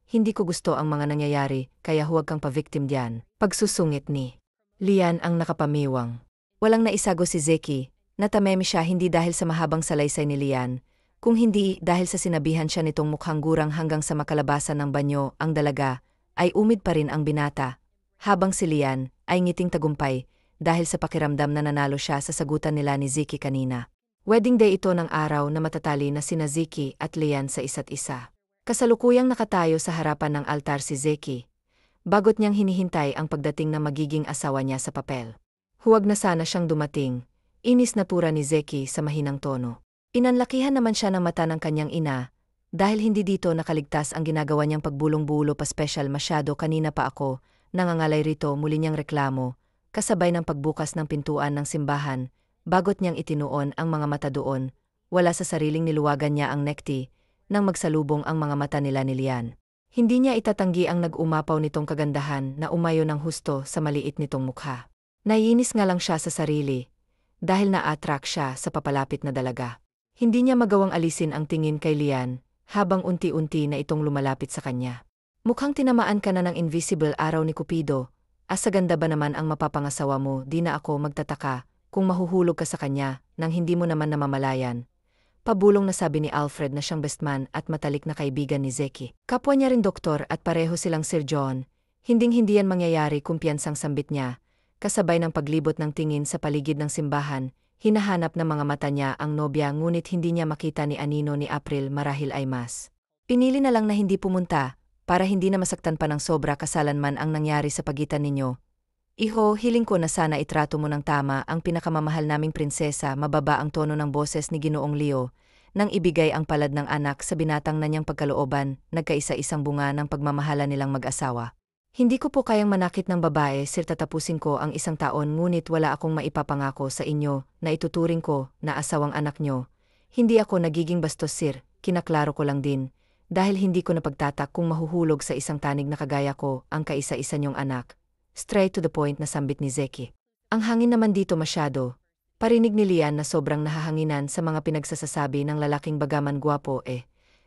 hindi ko gusto ang mga nangyayari, kaya huwag kang pa-victim diyan. Pagsusungit ni Lian ang nakapamiwang. Walang naisago si Zeki, natameme siya hindi dahil sa mahabang salaysay ni Lian, kung hindi dahil sa sinabihan siya nitong mukhang gurang hanggang sa makalabasan ng banyo ang dalaga, ay umid pa rin ang binata. Habang si Lian ay ngiting tagumpay, dahil sa pakiramdam na nanalo siya sa sagutan nila ni Zeki kanina. Wedding day ito ng araw na matatali na sina Zeki at Lian sa isa't isa. Kasalukuyang nakatayo sa harapan ng altar si Zeki. Bagot niyang hinihintay ang pagdating ng magiging asawa niya sa papel. Huwag na sana siyang dumating. Inis na tura ni Zeki sa mahinang tono. Inanlakihan naman siya ng mata ng kanyang ina, dahil hindi dito nakaligtas ang ginagawa niyang pagbulong-bulo pa special masyado kanina pa ako, nangangalay rito muli niyang reklamo, kasabay ng pagbukas ng pintuan ng simbahan, bagot niyang itinuon ang mga mata doon, wala sa sariling niluwagan niya ang nekti, nang magsalubong ang mga mata nila ni Lian. Hindi niya itatanggi ang nag-umapaw nitong kagandahan na umayo ng husto sa maliit nitong mukha. Naiinis nga lang siya sa sarili, dahil na-attract siya sa papalapit na dalaga. Hindi niya magawang alisin ang tingin kay Lian, habang unti-unti na itong lumalapit sa kanya. Mukhang tinamaan ka na ng invisible araw ni Cupido, sa ganda ba naman ang mapapangasawa mo, di na ako magtataka, kung mahuhulog ka sa kanya, nang hindi mo naman namamalayan. Pabulong na sabi ni Alfred na siyang bestman at matalik na kaibigan ni Zeki. Kapwa niya rin doktor at pareho silang Sir John. Hinding-hindi yan mangyayari kumpiyansang sambit niya. Kasabay ng paglibot ng tingin sa paligid ng simbahan, hinahanap ng mga mata niya ang nobya ngunit hindi niya makita ni Anino ni April marahil ay mas. Pinili na lang na hindi pumunta, para hindi na masaktan pa ng sobra kasalan man ang nangyari sa pagitan ninyo. Iho, hiling ko na sana itrato mo ng tama ang pinakamamahal naming prinsesa. Mababa ang tono ng boses ni Ginoong Leo, nang ibigay ang palad ng anak sa binatang na niyang pagkalooban, nagkaisa-isang bunga ng pagmamahala nilang mag-asawa. Hindi ko po kayang manakit ng babae, sir, tatapusin ko ang isang taon ngunit wala akong maipapangako sa inyo na ituturing ko na asawang anak nyo. Hindi ako nagiging bastos, sir, kinaklaro ko lang din, dahil hindi ko napagtatak kung mahuhulog sa isang tanig na kagaya ko ang kaisa-isa niyong anak. Straight to the point na sambit ni Zeki. Ang hangin naman dito masyado. Parinig ni Lian na sobrang nahahanginan sa mga pinagsasasabi ng lalaking bagaman gwapo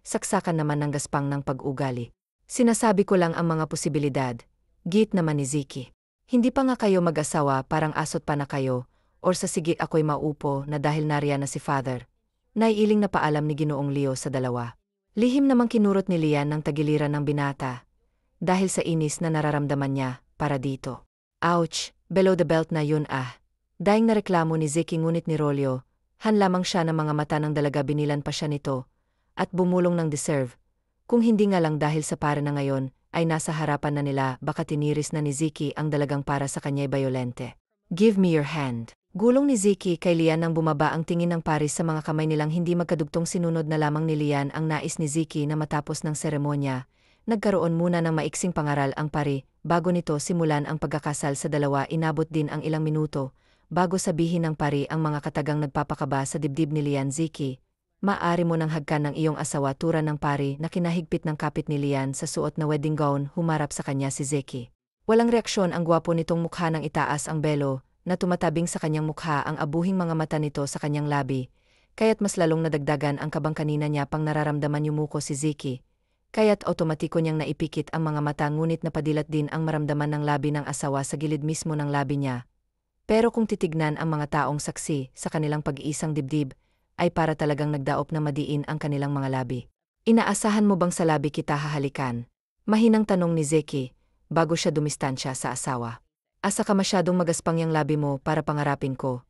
saksakan naman ng gaspang ng pag-ugali. Sinasabi ko lang ang mga posibilidad. Git naman ni Zeki. Hindi pa nga kayo mag-asawa, parang asot pa na kayo, or sa sigit ako'y maupo na dahil nariyan na si father. Naiiling na paalam ni Ginoong Leo sa dalawa. Lihim namang kinurot ni Lian ng tagiliran ng binata. Dahil sa inis na nararamdaman niya, para dito. Ouch, below the belt na yun Daing na reklamo ni Zeki ngunit ni Rolio, han lamang siya ng mga mata ng dalaga binilan pa siya nito, at bumulong ng deserve. Kung hindi nga lang dahil sa para na ngayon, ay nasa harapan na nila, baka tiniris na ni Ziki ang dalagang para sa kanya'y bayolente. Give me your hand. Gulong ni Ziki kay Lian nang bumaba ang tingin ng paris sa mga kamay nilang hindi magkadugtong. Sinunod na lamang ni Lian ang nais ni Ziki na matapos ng seremonya. Nagkaroon muna ng maiksing pangaral ang pari, bago nito simulan ang pagkakasal sa dalawa. Inabot din ang ilang minuto, bago sabihin ng pari ang mga katagang nagpapakaba sa dibdib ni Lian. Ziki, maaari mo nang hagkan ng iyong asawa. Turan ng pari na kinahigpit ng kapit ni Lian sa suot na wedding gown. Humarap sa kanya si Ziki. Walang reaksyon ang gwapo nitong mukha nang itaas ang belo, na tumatabing sa kanyang mukha ang abuhing mga mata nito sa kanyang labi, kaya't mas lalong nadagdagan ang kabang. Kanina niya pang nararamdaman yumuko si Ziki, kaya't otomatiko niyang naipikit ang mga mata, ngunit napadilat din ang maramdaman ng labi ng asawa sa gilid mismo ng labi niya. Pero kung titignan ang mga taong saksi sa kanilang pag-iisang dibdib, ay para talagang nagdaop na madiin ang kanilang mga labi. Inaasahan mo bang sa labi kita hahalikan? Mahinang tanong ni Ziki, bago siya dumistansya sa asawa. Asa ka masyadong magaspang yang labi mo para pangarapin ko.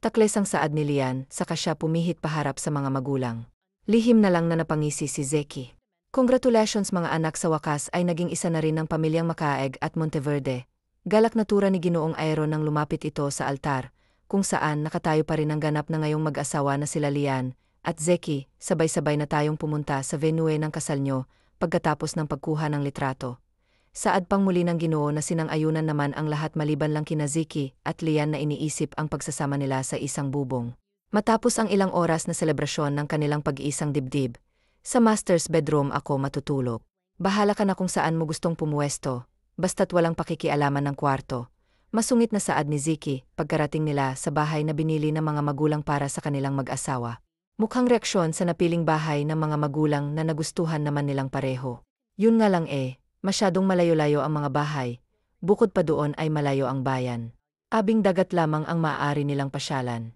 Takles ang saad ni Lian, saka siya pumihit paharap sa mga magulang. Lihim na lang na napangisi si Zeki. Congratulations mga anak, sa wakas ay naging isa na rin ng pamilyang Makaeg at Monteverde. Galak na tura ni Ginoong Aero nang lumapit ito sa altar, kung saan nakatayo pa rin ang ganap na ngayong mag-asawa na sila Lian at Zeki. Sabay-sabay na tayong pumunta sa venue ng kasal nyo pagkatapos ng pagkuha ng litrato. Saad pang muli ng Ginoo na sinang-ayunan naman ang lahat maliban lang kina Ziki at Lian na iniisip ang pagsasama nila sa isang bubong. Matapos ang ilang oras na selebrasyon ng kanilang pag-iisang dibdib, sa master's bedroom ako matutulog. Bahala ka na kung saan mo gustong pumuwesto, basta't walang pakikialaman ng kwarto. Masungit na saad ni Ziki pagkarating nila sa bahay na binili ng mga magulang para sa kanilang mag-asawa. Mukhang reaksyon sa napiling bahay ng mga magulang na nagustuhan naman nilang pareho. Yun nga lang masyadong malayo-layo ang mga bahay, bukod pa doon ay malayo ang bayan. Abing dagat lamang ang maaari nilang pasyalan.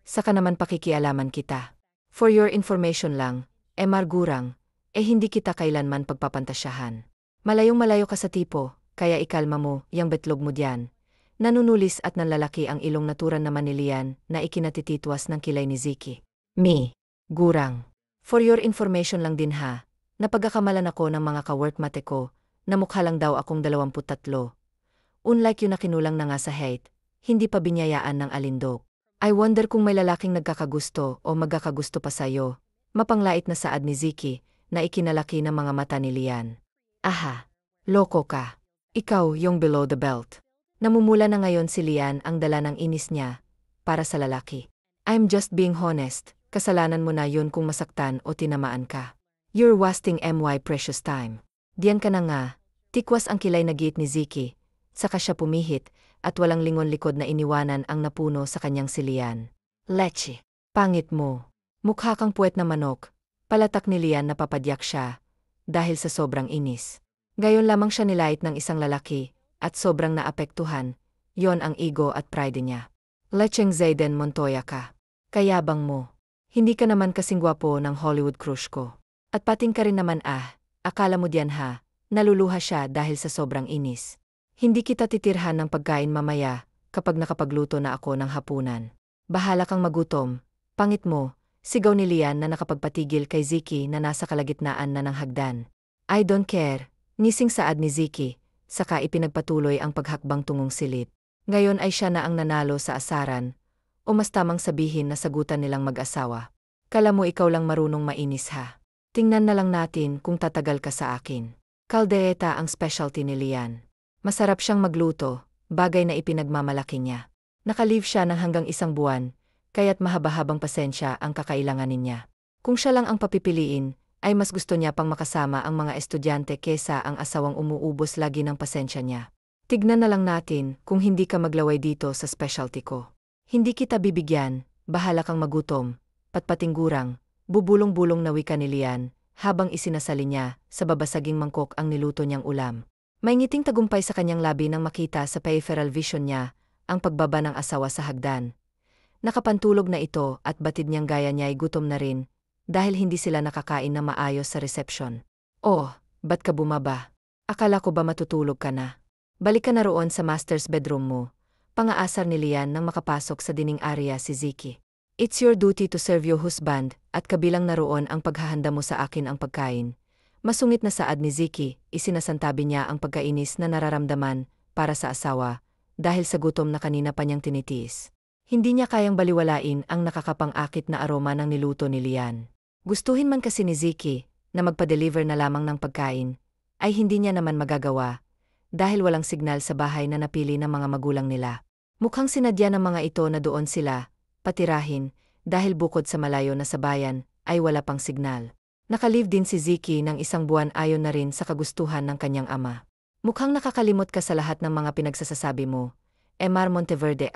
Saka naman pakikialaman kita. For your information lang, Margurang, hindi kita kailanman pagpapantasyahan. Malayong-malayo ka sa tipo, kaya ikalma mo, yang betlog mo diyan. Nanunulis at nanlalaki ang ilong naturan naman ni Lian na ikinatititwas ng kilay ni Ziki. Gurang. For your information lang din ha. Napagkakamalan ako ng mga ka-workmate ko, na mukha lang daw akong 23. Unlike yun na kinulang na nga sa hate, hindi pa binyayaan ng alindog. I wonder kung may lalaking nagkakagusto o magkakagusto pa sa'yo. Mapanglait na saad ni Ziki, na ikinalaki ng mga mata ni Lian. Loko ka. Ikaw yung below the belt. Namumula na ngayon si Lian ang dala ng inis niya, para sa lalaki. I'm just being honest, kasalanan mo na yun kung masaktan o tinamaan ka. You're wasting my precious time. Diyan ka na nga, tikwas ang kilay na giit ni Ziki, saka siya pumihit, at walang lingon likod na iniwanan ang napuno sa kanyang si Lian. Leche, pangit mo. Mukha kang puwet na manok. Palatak ni Lian na papadyak siya, dahil sa sobrang inis. Gayon lamang siya nilait ng isang lalaki, at sobrang naapektuhan, yon ang ego at pride niya. Lecheng Zayden Montoya ka. Kayabang mo. Hindi ka naman kasing gwapo ng Hollywood crush ko. At pating ka rin naman akala mo diyan ha, naluluha siya dahil sa sobrang inis. Hindi kita titirhan ng pagkain mamaya, kapag nakapagluto na ako ng hapunan. Bahala kang magutom, pangit mo, sigaw ni Lian na nakapagpatigil kay Ziki na nasa kalagitnaan na ng hagdan. I don't care, nising saad ni Ziki, saka ipinagpatuloy ang paghakbang tungong silid. Ngayon ay siya na ang nanalo sa asaran, o mas tamang sabihin na sagutan nilang mag-asawa. Kala mo ikaw lang marunong mainis ha. Tingnan na lang natin kung tatagal ka sa akin. Caldereta ang specialty ni Lian. Masarap siyang magluto, bagay na ipinagmamalaki niya. Nakalive siya ng hanggang 1 buwan, kaya't mahaba-habang pasensya ang kakailanganin niya. Kung siya lang ang papipiliin, ay mas gusto niya pang makasama ang mga estudyante kesa ang asawang umuubos lagi ng pasensya niya. Tignan na lang natin kung hindi ka maglaway dito sa specialty ko. Hindi kita bibigyan, bahala kang magutom, patpating gurang. Bubulong-bulong na wika ni Lian, habang isinasali niya sa babasaging mangkok ang niluto niyang ulam. May ngiting tagumpay sa kanyang labi nang makita sa peripheral vision niya ang pagbaba ng asawa sa hagdan. Nakapantulog na ito at batid niyang gaya niya ay gutom na rin, dahil hindi sila nakakain na maayos sa reception. Ba't ka bumaba? Akala ko ba matutulog ka na? Balik ka na roon sa master's bedroom mo, pangaasar ni Lian nang makapasok sa dining area si Ziki. It's your duty to serve your husband, at kabilang naroon ang paghahanda mo sa akin ang pagkain. Masungit na saad ni Ziki, isinasantabi niya ang pagkainis na nararamdaman para sa asawa dahil sa gutom na kanina pa niyang tinitiis. Hindi niya kayang baliwalain ang nakakapang-akit na aroma ng niluto ni Lian. Gustuhin man kasi ni Ziki na magpa-deliver na lamang ng pagkain, ay hindi niya naman magagawa dahil walang signal sa bahay na napili ng mga magulang nila. Mukhang sinadya ng mga ito na doon sila patirahin dahil bukod sa malayo na sa bayan ay wala pang signal. Nakalive din si Ziki ng 1 buwan ayon na rin sa kagustuhan ng kanyang ama. Mukhang nakakalimot ka sa lahat ng mga pinagsasasabi mo. Emar Monteverde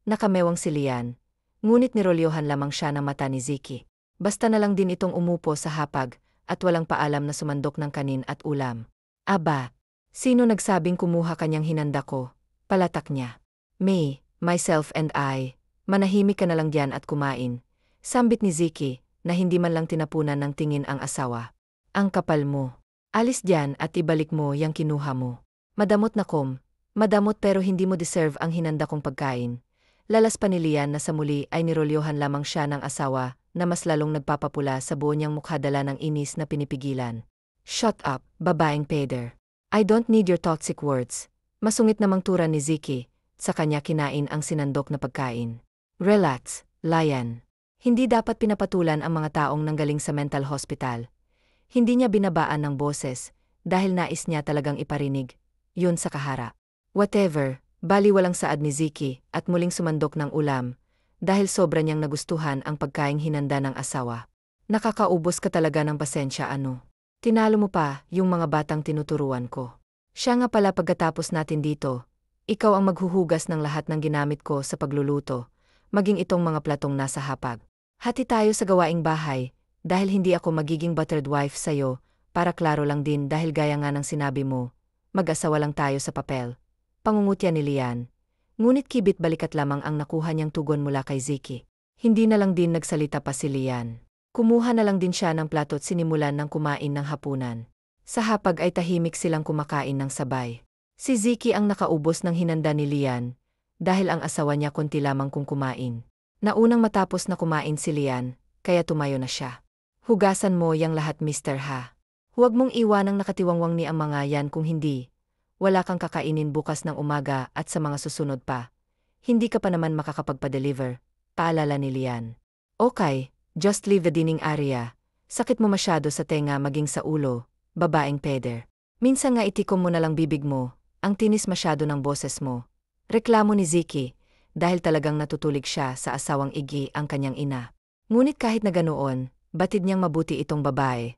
nakamewang si Lian. Ngunit nirolyohan lamang siya ng mata ni Ziki. Basta na lang din itong umupo sa hapag at walang paalam na sumandok ng kanin at ulam. Aba, sino nagsabing kumuha kanyang hinanda ko? Palatak niya. Me, myself and I. Manahimik ka na lang diyan at kumain. Sambit ni Ziki na hindi man lang tinapunan ng tingin ang asawa. Ang kapal mo. Alis diyan at ibalik mo yang kinuha mo. Madamot na kom. Madamot pero hindi mo deserve ang hinanda kong pagkain. Lalas pa ni Lian na sa muli ay nirolyohan lamang siya ng asawa na mas lalong nagpapapula sa buo niyang mukha dala ng inis na pinipigilan. Shut up, babaeng peder. I don't need your toxic words. Masungit namang tura ni Ziki, sa kanya kinain ang sinandok na pagkain. Relax, Lian. Hindi dapat pinapatulan ang mga taong nanggaling sa mental hospital. Hindi niya binabaan ng boses dahil nais niya talagang iparinig yun sa kahara. Whatever, bali walang saad ni Ziki at muling sumandok ng ulam dahil sobra niyang nagustuhan ang pagkaing hinanda ng asawa. Nakakaubos ka talaga ng pasensya ano. Tinalo mo pa yung mga batang tinuturuan ko. Siya nga pala pagkatapos natin dito, ikaw ang maghuhugas ng lahat ng ginamit ko sa pagluluto, maging itong mga platong nasa hapag. Hati tayo sa gawaing bahay, dahil hindi ako magiging buttered wife sa'yo, para klaro lang din dahil gaya nga ng sinabi mo, mag-asawa lang tayo sa papel. Pangungutya ni Lian. Ngunit kibit balikat lamang ang nakuha niyang tugon mula kay Ziki. Hindi na lang din nagsalita pa si Lian. Kumuha na lang din siya ng plato at sinimulan ng kumain ng hapunan. Sa hapag ay tahimik silang kumakain ng sabay. Si Ziki ang nakaubos ng hinanda ni Lian, dahil ang asawa niya konti lamang kung kumain. Naunang matapos na kumain si Lian, kaya tumayo na siya. Hugasan mo yang lahat Mr. Ha. Huwag mong iwanang nakatiwangwang ni ang mga yan kung hindi. Wala kang kakainin bukas ng umaga at sa mga susunod pa. Hindi ka pa naman makakapagpa-deliver, paalala ni Lian. Okay, just leave the dining area. Sakit mo masyado sa tenga maging sa ulo, babaeng peder. Minsan nga itikom mo na lang bibig mo, ang tinis masyado ng boses mo. Reklamo ni Ziki, dahil talagang natutulig siya sa asawang Igi ang kanyang ina. Ngunit kahit na ganoon, batid niyang mabuti itong babae.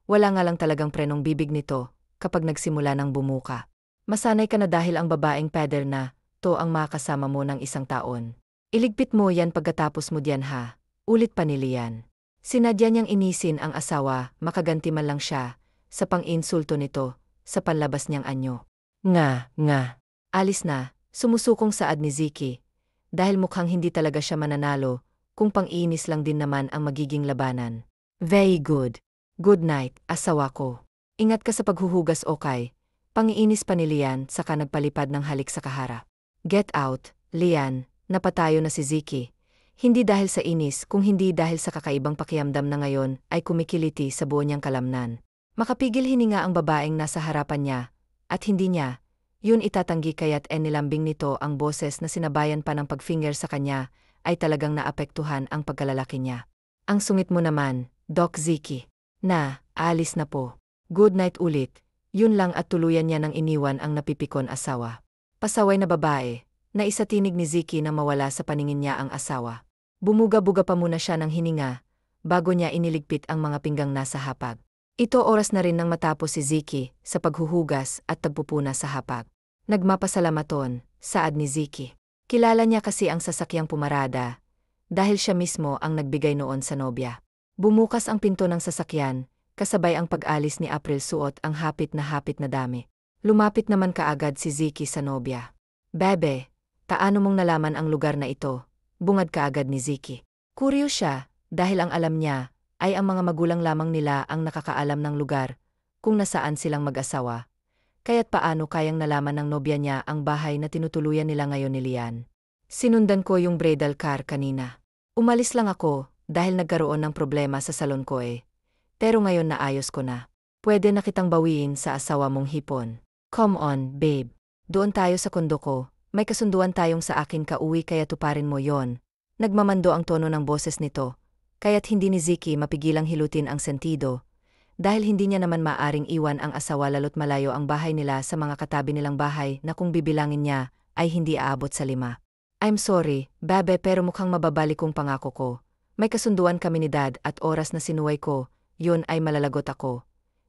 Wala nga lang talagang prenong bibig nito kapag nagsimula ng bumuka. Masanay ka na dahil ang babaeng peder na, to ang makasama mo ng 1 taon. Iligpit mo yan pagkatapos mo diyan ha, ulit pa ni Lian. Sinadya niyang inisin ang asawa, makaganti man lang siya, sa pang-insulto nito, sa panlabas niyang anyo. Nga. Alis na, sumusukong saad ni Ziki. Dahil mukhang hindi talaga siya mananalo, kung pang-inis lang din naman ang magiging labanan. Very good. Good night, asawa ko. Ingat ka sa paghuhugas okay. Pang-iinis pa ni Lian saka nagpalipad ng halik sa kahara. Get out, Lian, napatayo na si Ziki. Hindi dahil sa inis kung hindi dahil sa kakaibang pakiramdam na ngayon ay kumikiliti sa buo niyang kalamnan. Makapigil hininga ang babaeng nasa harapan niya, at hindi niya, yun itatanggi kaya't nilambing nito ang boses na sinabayan pa ng pagfinger sa kanya, ay talagang naapektuhan ang pagkalalaki niya. Ang sungit mo naman, Doc Ziki. Aalis na po. Good night ulit. Yun lang at tuluyan niya nang iniwan ang napipikon asawa. Pasaway na babae, na isatinig ni Ziki na mawala sa paningin niya ang asawa. Bumuga-buga pa muna siya ng hininga, bago niya iniligpit ang mga pinggang nasa hapag. Ito oras na rin nang matapos si Ziki sa paghuhugas at tagpupuna sa hapag. Nagmapasalamaton, saad ni Ziki. Kilala niya kasi ang sasakyang pumarada, dahil siya mismo ang nagbigay noon sa nobya. Bumukas ang pinto ng sasakyan, kasabay ang pag-alis ni April suot ang hapit na dami. Lumapit naman kaagad si Ziki sa nobya. Bebe, taano mong nalaman ang lugar na ito? Bungad kaagad ni Ziki. Curious siya, dahil ang alam niya, ay ang mga magulang lamang nila ang nakakaalam ng lugar, kung nasaan silang mag-asawa. Kaya't paano kayang nalaman ng nobya niya ang bahay na tinutuluyan nila ngayon ni Lian? Sinundan ko yung bridal car kanina. Umalis lang ako, dahil nagkaroon ng problema sa salon ko Pero ngayon naayos ko na. Pwede na kitang bawiin sa asawa mong hipon. Come on, babe. Doon tayo sa kondo ko. May kasunduan tayong sa akin ka-uwi kaya tuparin mo yon. Nagmamando ang tono ng boses nito, kaya't hindi ni Ziki mapigilang hilutin ang sentido. Dahil hindi niya naman maaring iwan ang asawa lalo't malayo ang bahay nila sa mga katabi nilang bahay na kung bibilangin niya ay hindi aabot sa 5. I'm sorry, babe pero mukhang mababalik kong pangako ko. May kasunduan kami ni dad at oras na sinuway ko, yun ay malalagot ako.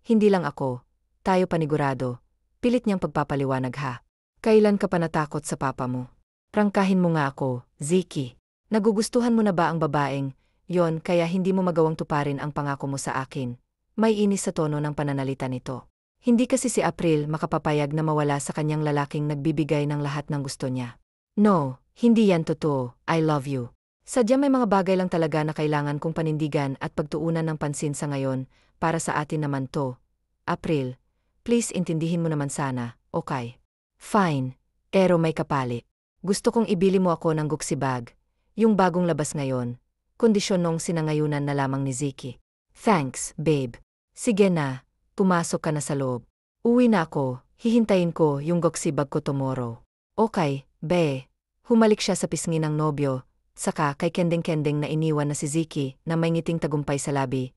Hindi lang ako, tayo panigurado. Pilit niyang pagpapaliwanag ha. Kailan ka pa natakot sa papa mo? Prangkahin mo nga ako, Ziki. Nagugustuhan mo na ba ang babaeng yon kaya hindi mo magawang tuparin ang pangako mo sa akin? May inis sa tono ng pananalita nito. Hindi kasi si April makapapayag na mawala sa kanyang lalaking nagbibigay ng lahat ng gusto niya. No, hindi yan totoo, I love you. Sadya may mga bagay lang talaga na kailangan kong panindigan at pagtuunan ng pansin sa ngayon, para sa atin naman to. April, please intindihin mo naman sana, okay? Fine, pero may kapalit. Gusto kong ibili mo ako ng Gucci bag. Yung bagong labas ngayon, kondisyon nung sinangayunan na lamang ni Ziki. Thanks, babe. Sige na, pumasok ka na sa loob. Uwi na ako, hihintayin ko yung Gucci bag ko tomorrow. Okay, be. Humalik siya sa pisngi ng nobyo, saka kay kendeng-kendeng na iniwan na si Ziki na may ngiting tagumpay sa labi,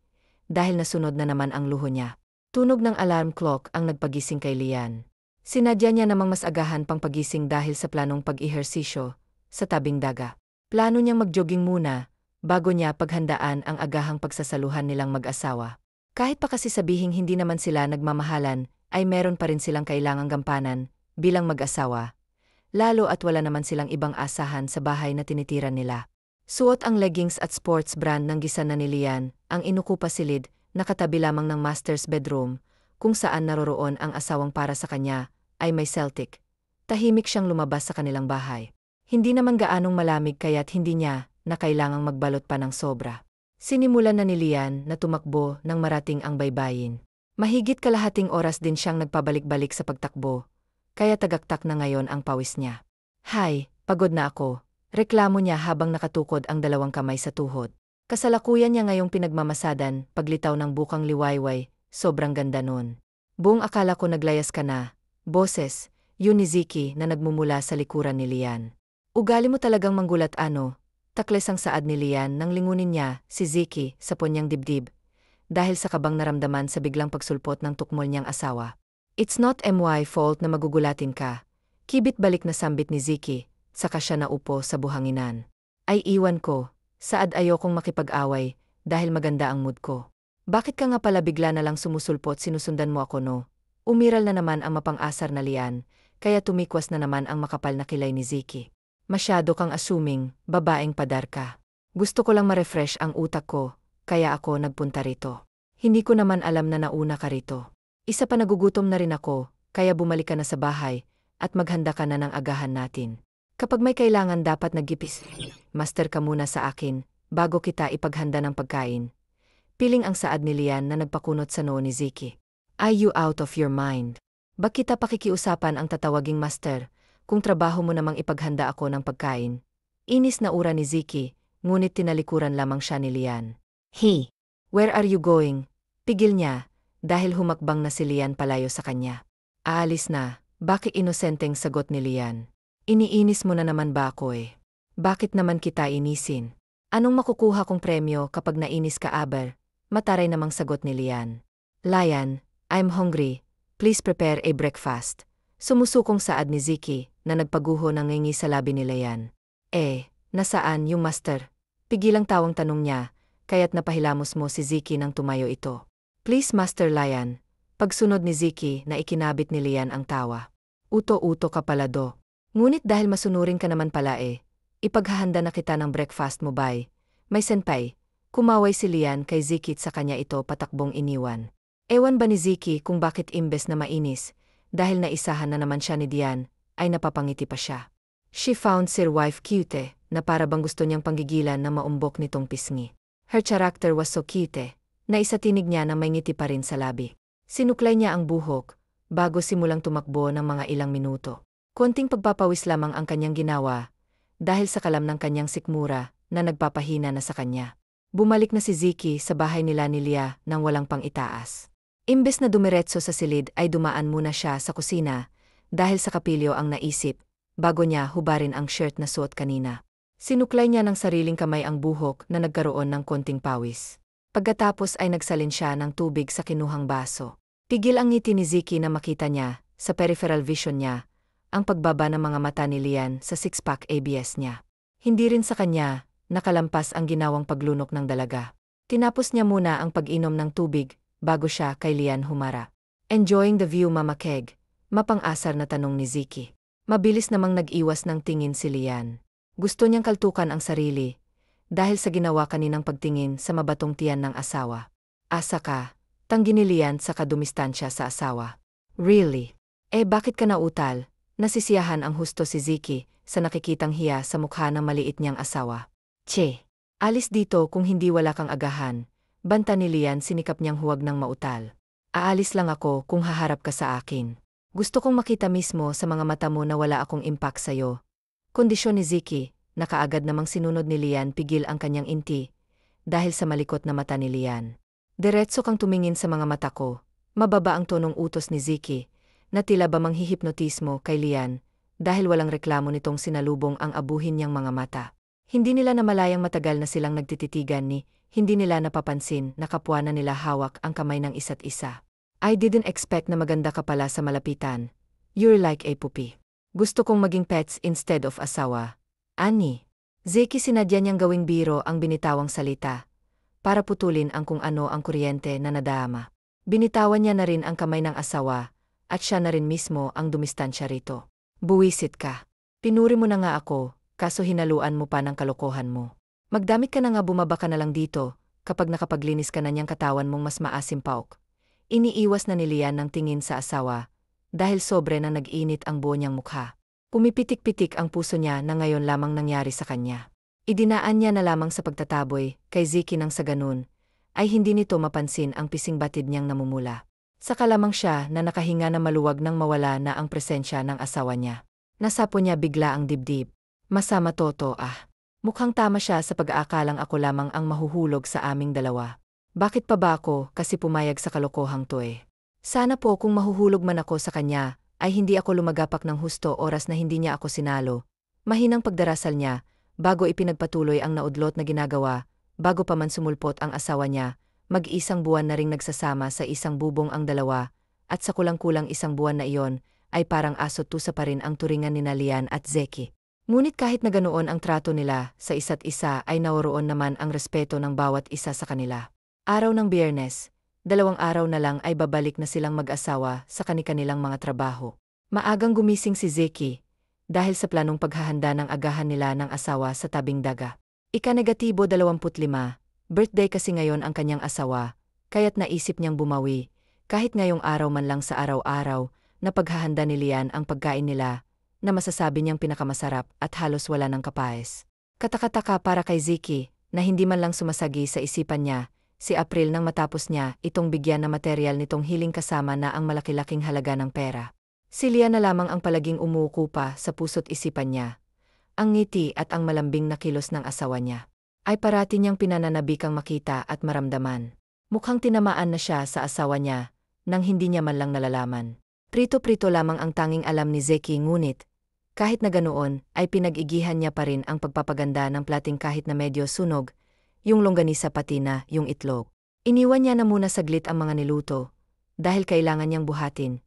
dahil nasunod na naman ang luho niya. Tunog ng alarm clock ang nagpagising kay Lian. Sinadya niya namang mas agahan pang pagising dahil sa planong pag-ehersisyo sa tabing daga. Plano niyang mag-jogging muna, bago niya paghandaan ang agahang pagsasaluhan nilang mag-asawa. Kahit pa kasi sabihing hindi naman sila nagmamahalan, ay meron pa rin silang kailangang gampanan bilang mag-asawa. Lalo at wala naman silang ibang asahan sa bahay na tinitira nila. Suot ang leggings at sports brand ng gisan na ni Lian, ang inukupa silid, nakatabi lamang ng master's bedroom, kung saan naroroon ang asawang para sa kanya, ay may Celtic. Tahimik siyang lumabas sa kanilang bahay. Hindi naman gaanong malamig kaya't hindi niya na kailangang magbalot pa ng sobra. Sinimulan na ni Lian na tumakbo nang marating ang baybayin. Mahigit kalahating oras din siyang nagpabalik-balik sa pagtakbo, kaya tagaktak na ngayon ang pawis niya. Hay, pagod na ako, reklamo niya habang nakatukod ang dalawang kamay sa tuhod. Kasalukuyan niya ngayong pinagmamasadan, paglitaw ng bukang liwayway, sobrang ganda nun. Buong akala ko naglayas ka na, boses, yun ni Ziki na nagmumula sa likuran ni Lian. Ugali mo talagang manggulat ano, takles ang saad ni Lian nang lingunin niya si Ziki sa punyang dibdib, dahil sa kabang naramdaman sa biglang pagsulpot ng tukmol niyang asawa. It's not my fault na magugulatin ka. Kibit balik na sambit ni Ziki, saka siya naupo sa buhanginan. Ay iwan ko, saad ayokong makipag-away, dahil maganda ang mood ko. Bakit ka nga pala bigla na lang sumusulpot sinusundan mo ako no? Umiral na naman ang mapang-asar na Lian, kaya tumikwas na naman ang makapal na kilay ni Ziki. Masyado kang assuming, babaeng padar ka. Gusto ko lang ma-refresh ang utak ko, kaya ako nagpunta rito. Hindi ko naman alam na nauna ka rito. Isa pa nagugutom na rin ako, kaya bumalik ka na sa bahay, at maghanda ka na ng agahan natin. Kapag may kailangan dapat nagipis, master ka muna sa akin, bago kita ipaghanda ng pagkain. Piling ang saad ni Lian na nagpakunot sa noo ni Ziki. Are you out of your mind? Bakit kita pakikiusapan ang tatawaging master, kung trabaho mo namang ipaghanda ako ng pagkain? Inis na ura ni Ziki, ngunit tinalikuran lamang siya ni Lian. He, where are you going? Pigil niya, dahil humakbang na si Lian palayo sa kanya. Aalis na, bakit inosenteng sagot ni Lian? Iniinis mo na naman ba ako eh? Bakit naman kita inisin? Anong makukuha kong premyo kapag nainis ka aber? Mataray namang sagot ni Lian. Lian, I'm hungry, please prepare a breakfast. Sumusukong saad ni Ziki, na nagpaguho ng ngingi sa labi ni Lian. Nasaan yung master? Pigilang tawang tanong niya, kaya't napahilamos mo si Ziki nang tumayo ito. Please Master Lian. Pagsunod ni Ziki na ikinabit ni Lian ang tawa. Uto-uto ka pala do. Ngunit dahil masunurin ka naman pala ipaghahanda na kita ng breakfast mo bay. May senpai. Kumaway si Lian kay Ziki sa kanya ito patakbong iniwan. Ewan ba ni Ziki kung bakit imbes na mainis, dahil naisahan na naman siya ni Dian, ay napapangiti pa siya. She found Sir wife cute, na para bang gusto niyang panggigilan na maumbok nitong pisngi. Her character was so cute, na isatinig niya na may ngiti pa rin sa labi. Sinuklay niya ang buhok, bago simulang tumakbo ng mga ilang minuto. Konting pagpapawis lamang ang kanyang ginawa, dahil sa kalam ng kanyang sikmura, na nagpapahina na sa kanya. Bumalik na si Ziki sa bahay nila ni Lia nang walang pang itaas. Imbes na dumiretso sa silid ay dumaan muna siya sa kusina, dahil sa kapilyo ang naisip, bago niya hubarin ang shirt na suot kanina. Sinuklay niya ng sariling kamay ang buhok na nagkaroon ng konting pawis. Pagkatapos ay nagsalin siya ng tubig sa kinuhang baso. Pigil ang ngiti ni Ziki na makita niya, sa peripheral vision niya, ang pagbaba ng mga mata ni Lian sa six-pack ABS niya. Hindi rin sa kanya, nakalampas ang ginawang paglunok ng dalaga. Tinapos niya muna ang pag-inom ng tubig, bago siya kay Lian humara. Enjoying the view, Mama Keg? Mapang-asar na tanong ni Ziki. Mabilis namang nag-iwas ng tingin si Lian. Gusto niyang kaltukan ang sarili, dahil sa ginawa kaninang pagtingin sa mabatong tiyan ng asawa. Asa ka? Tanggi ni Lian sa kadumistansya sa asawa. Really? Bakit ka nautal? Nasisiyahan ang husto si Ziki sa nakikitang hiya sa mukha ng maliit niyang asawa. Che, alis dito kung hindi wala kang agahan. Banta ni Lian, sinikap niyang huwag nang mautal. Aalis lang ako kung haharap ka sa akin. Gusto kong makita mismo sa mga mata mo na wala akong impact sa'yo. Kondisyon ni Ziki, na kaagad namang sinunod ni Lian pigil ang kanyang inti, dahil sa malikot na mata ni Lian. Diretso kang tumingin sa mga mata ko. Mababa ang tonong utos ni Ziki, na tila ba manghihipnotismo kay Lian, dahil walang reklamo nitong sinalubong ang abuhin niyang mga mata. Hindi nila namalayang matagal na silang nagtititigan ni, hindi nila napapansin na kapwa na nila hawak ang kamay ng isa't isa. I didn't expect na maganda ka pala sa malapitan. You're like a puppy. Gusto kong maging pets instead of asawa. Ani. Zeki, sinadya niyang gawing biro ang binitawang salita, para putulin ang kung ano ang kuryente na nadama. Binitawan niya na rin ang kamay ng asawa, at siya na rin mismo ang dumistansya rito. Buwisit ka. Pinuri mo na nga ako, kaso hinaluan mo pa ng kalokohan mo. Magdamit ka na nga, bumaba ka na lang dito, kapag nakapaglinis ka na niyang katawan mong mas maasim paok. Iniiwas na ni Lian ng tingin sa asawa, dahil sobre na nag-init ang buo niyang mukha. Pumipitik-pitik ang puso niya na ngayon lamang nangyari sa kanya. Idinaan niya na lamang sa pagtataboy kay Ziki nang sa ganun, ay hindi nito mapansin ang pising batid niyang namumula. Saka lamang siya na nakahinga na maluwag nang mawala na ang presensya ng asawa niya. Nasapo niya bigla ang dibdib. Masama toto ah. Mukhang tama siya sa pag-aakalang ako lamang ang mahuhulog sa aming dalawa. Bakit pa ba ako kasi pumayag sa kalokohang to eh? Sana po kung mahuhulog man ako sa kanya, ay hindi ako lumagapak ng husto oras na hindi niya ako sinalo. Mahinang pagdarasal niya, bago ipinagpatuloy ang naudlot na ginagawa, bago pa man sumulpot ang asawa niya, mag-isang buwan na ring nagsasama sa isang bubong ang dalawa, at sa kulang-kulang isang buwan na iyon, ay parang aso-tusa pa rin ang turingan ni Lian at Zeki. Ngunit kahit na ganoon ang trato nila sa isa't isa ay naroon naman ang respeto ng bawat isa sa kanila. Araw ng Biyernes, 2 araw na lang ay babalik na silang mag-asawa sa kani-kanilang mga trabaho. Maagang gumising si Zeki, dahil sa planong paghahanda ng agahan nila ng asawa sa tabing daga. Ika-25, birthday kasi ngayon ang kanyang asawa, kaya't naisip niyang bumawi, kahit ngayong araw man lang sa araw-araw, na paghahanda ni Lian ang pagkain nila, na masasabi niyang pinakamasarap at halos wala ng kapaes. Katakataka para kay Ziki, na hindi man lang sumasagi sa isipan niya, si April nang matapos niya itong bigyan na material nitong hiling kasama na ang malaki-laking halaga ng pera. Si Lian na lamang ang palaging umuuko pa sa puso't isipan niya. Ang ngiti at ang malambing na kilos ng asawa niya ay parati niyang pinananabikang makita at maramdaman. Mukhang tinamaan na siya sa asawa niya, nang hindi niya man lang nalalaman. Prito-prito lamang ang tanging alam ni Zeki, ngunit kahit na ganoon, ay pinag-igihan niya pa rin ang pagpapaganda ng plating kahit na medyo sunog, yung longganisa pati na yung itlog. Iniwan niya na muna saglit ang mga niluto, dahil kailangan niyang buhatin.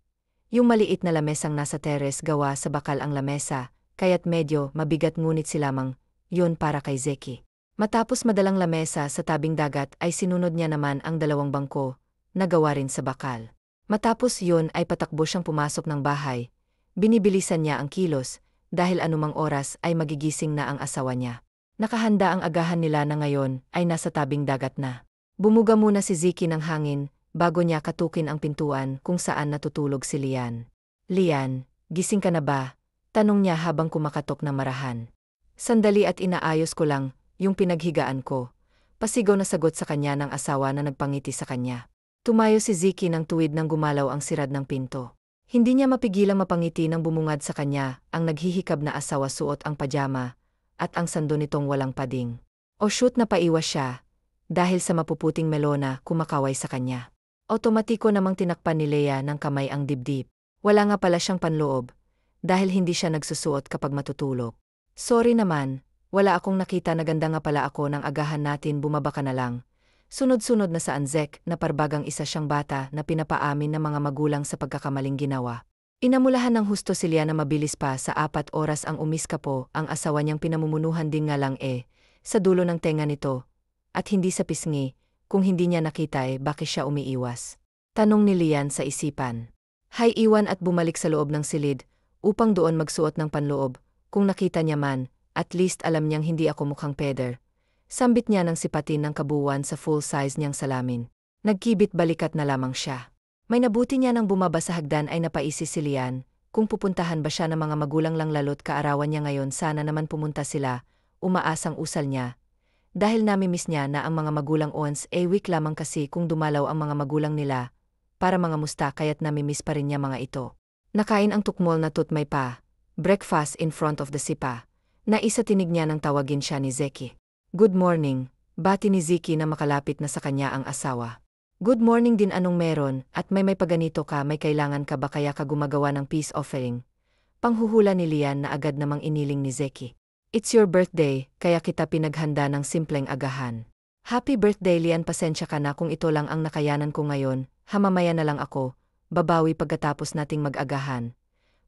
Yung maliit na lamesang nasa teres, gawa sa bakal ang lamesa, kaya't medyo mabigat, ngunit silamang yun para kay Zeki. Matapos madalang lamesa sa tabing dagat ay sinunod niya naman ang 2 bangko, na gawa rin sa bakal. Matapos yun ay patakbo siyang pumasok ng bahay. Binibilisan niya ang kilos, dahil anumang oras ay magigising na ang asawa niya. Nakahanda ang agahan nila na ngayon ay nasa tabing dagat na. Bumuga muna si Zeki ng hangin, bago niya katukin ang pintuan kung saan natutulog si Lian. Lian, gising ka na ba? Tanong niya habang kumakatok ng marahan. Sandali at inaayos ko lang yung pinaghigaan ko. Pasigaw na sagot sa kanya ng asawa na nagpangiti sa kanya. Tumayo si Zeki ng tuwid nang gumalaw ang sirad ng pinto. Hindi niya mapigilang mapangiti nang bumungad sa kanya ang naghihikab na asawa, suot ang pajama, at ang sando nitong walang pading. O shoot, napaiwas siya, dahil sa mapuputing melona kumakaway sa kanya. Otomatiko namang tinakpan ni Leia ng kamay ang dibdib. Wala nga pala siyang panloob, dahil hindi siya nagsusuot kapag matutulog. Sorry naman, wala akong nakita na ganda nga pala ako ng agahan natin, bumaba ka na lang. Sunod-sunod na sa Anzek na parbagang isa siyang bata na pinapaamin ng mga magulang sa pagkakamaling ginawa. Inamulahan ng husto si Leia na mabilis pa sa 4 oras ang umiskapo, ang asawa niyang pinamumunuhan din nga lang sa dulo ng tenga nito, at hindi sa pisngi. Kung hindi niya nakita bakit siya umiiwas? Tanong ni Lian sa isipan. Hay iwan at bumalik sa loob ng silid, upang doon magsuot ng panloob. Kung nakita niya man, at least alam niyang hindi ako mukhang peder. Sambit niya ng sipatin ng kabuuan sa full size niyang salamin. Nagkibit balikat na lamang siya. May nabuti niya nang bumaba sa hagdan ay napaisip si Lian, kung pupuntahan ba siya ng mga magulang lang lalot kaarawan niya ngayon, sana naman pumunta sila, umaasang usal niya. Dahil namimiss niya na ang mga magulang once week lamang kasi kung dumalaw ang mga magulang nila, para mga musta kaya't namimiss pa rin niya mga ito. Nakain ang tukmol na tutmay pa, breakfast in front of the sipa, na isa tinig niya nang tawagin siya ni Zeki. Good morning, bati ni Zeki na makalapit na sa kanya ang asawa. Good morning din, anong meron, at may paganito ka, may kailangan ka ba kaya ka gumagawa ng peace offering? Panghuhula ni Lian na agad namang iniling ni Zeki. It's your birthday, kaya kita pinaghanda ng simpleng agahan. Happy birthday Lian, pasensya ka na kung ito lang ang nakayanan ko ngayon, mamaya na lang ako, babawi pagkatapos nating mag-agahan.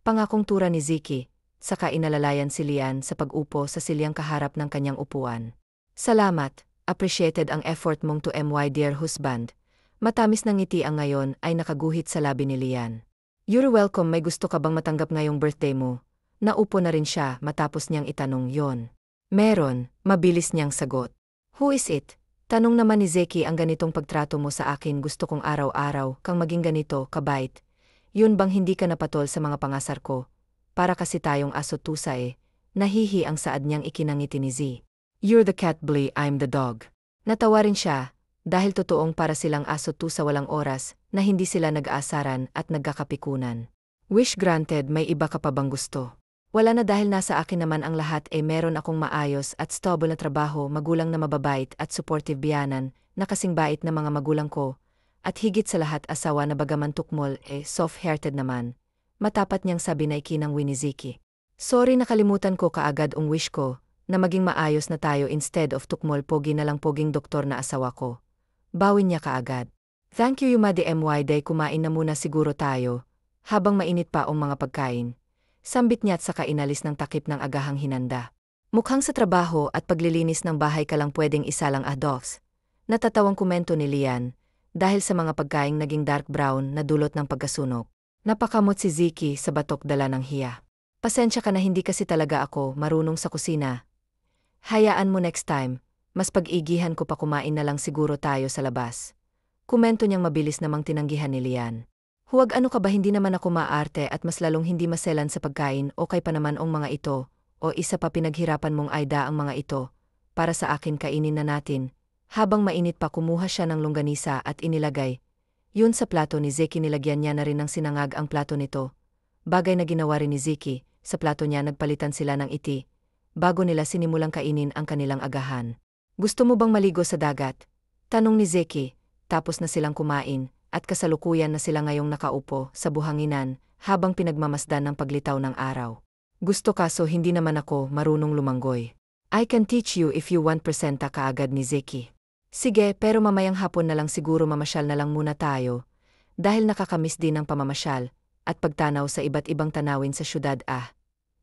Pangakong tura ni Zeki, saka inalalayan si Lian sa pag-upo sa silyang kaharap ng kanyang upuan. Salamat, appreciated ang effort mong to my dear husband. Matamis ng ngiti ang ngayon ay nakaguhit sa labi ni Lian. You're welcome, may gusto ka bang matanggap ngayong birthday mo? Naupo na rin siya matapos niyang itanong yon. Meron, mabilis niyang sagot. Who is it? Tanong naman ni Zeki, ang ganitong pagtrato mo sa akin, gusto kong araw-araw kang maging ganito, kabait. Yun bang hindi ka napatol sa mga pangasar ko? Para kasi tayong aso tusa Nahihi ang saad niyang ikinangiti ni Z. You're the cat, Blee, I'm the dog. Natawa rin siya, dahil totoong para silang aso tusa, walang oras na hindi sila nag-aasaran at nagkakapikunan. Wish granted, may iba ka pa bang gusto? Wala na, dahil nasa akin naman ang lahat, meron akong maayos at stable na trabaho, magulang na mababait at supportive biyanan, na kasing bait na mga magulang ko, at higit sa lahat asawa na bagaman tukmol, soft-hearted naman. Matapat niyang sabi na ikinangwi ni Zeki. Sorry, nakalimutan ko kaagad ang wish ko, na maging maayos na tayo instead of tukmol, pogi na lang, poging doktor na asawa ko. Bawin niya kaagad. Thank you Yuma DMY day, kumain na muna siguro tayo, habang mainit pa ang mga pagkain. Sambit niya at saka inalis ng takip ng agahang hinanda. Mukhang sa trabaho at paglilinis ng bahay ka lang pwedeng isalang dogs. Natatawang komento ni Lian, dahil sa mga pagkaing naging dark brown na dulot ng pagkasunog. Napakamot si Zeki sa batok, dala ng hiya. Pasensya ka na, hindi kasi talaga ako marunong sa kusina. Hayaan mo, next time, mas pag-igihan ko pa, kumain na lang siguro tayo sa labas. Komento niyang mabilis namang tinanggihan ni Lian. Huwag, ano ka ba, hindi naman ako maarte at mas lalong hindi maselan sa pagkain, okay pa naman ang mga ito, o isa pa pinaghirapan mong Aida ang mga ito, para sa akin kainin na natin. Habang mainit pa, kumuha siya ng longganisa at inilagay. Yun sa plato ni Zeki, nilagyan niya na rin ng sinangag ang plato nito. Bagay na ginawa rin ni Zeki, sa plato niya nagpalitan sila ng iti, bago nila sinimulang kainin ang kanilang agahan. Gusto mo bang maligo sa dagat? Tanong ni Zeki, tapos na silang kumain, at kasalukuyan na sila ngayong nakaupo sa buhanginan, habang pinagmamasdan ng paglitaw ng araw. Gusto, kaso hindi naman ako marunong lumanggoy. I can teach you if you want, presenta kaagad ni Zeki. Sige, pero mamayang hapon na lang siguro, mamasyal na lang muna tayo, dahil nakakamiss din ng pamamasyal, at pagtanaw sa iba't ibang tanawin sa syudad.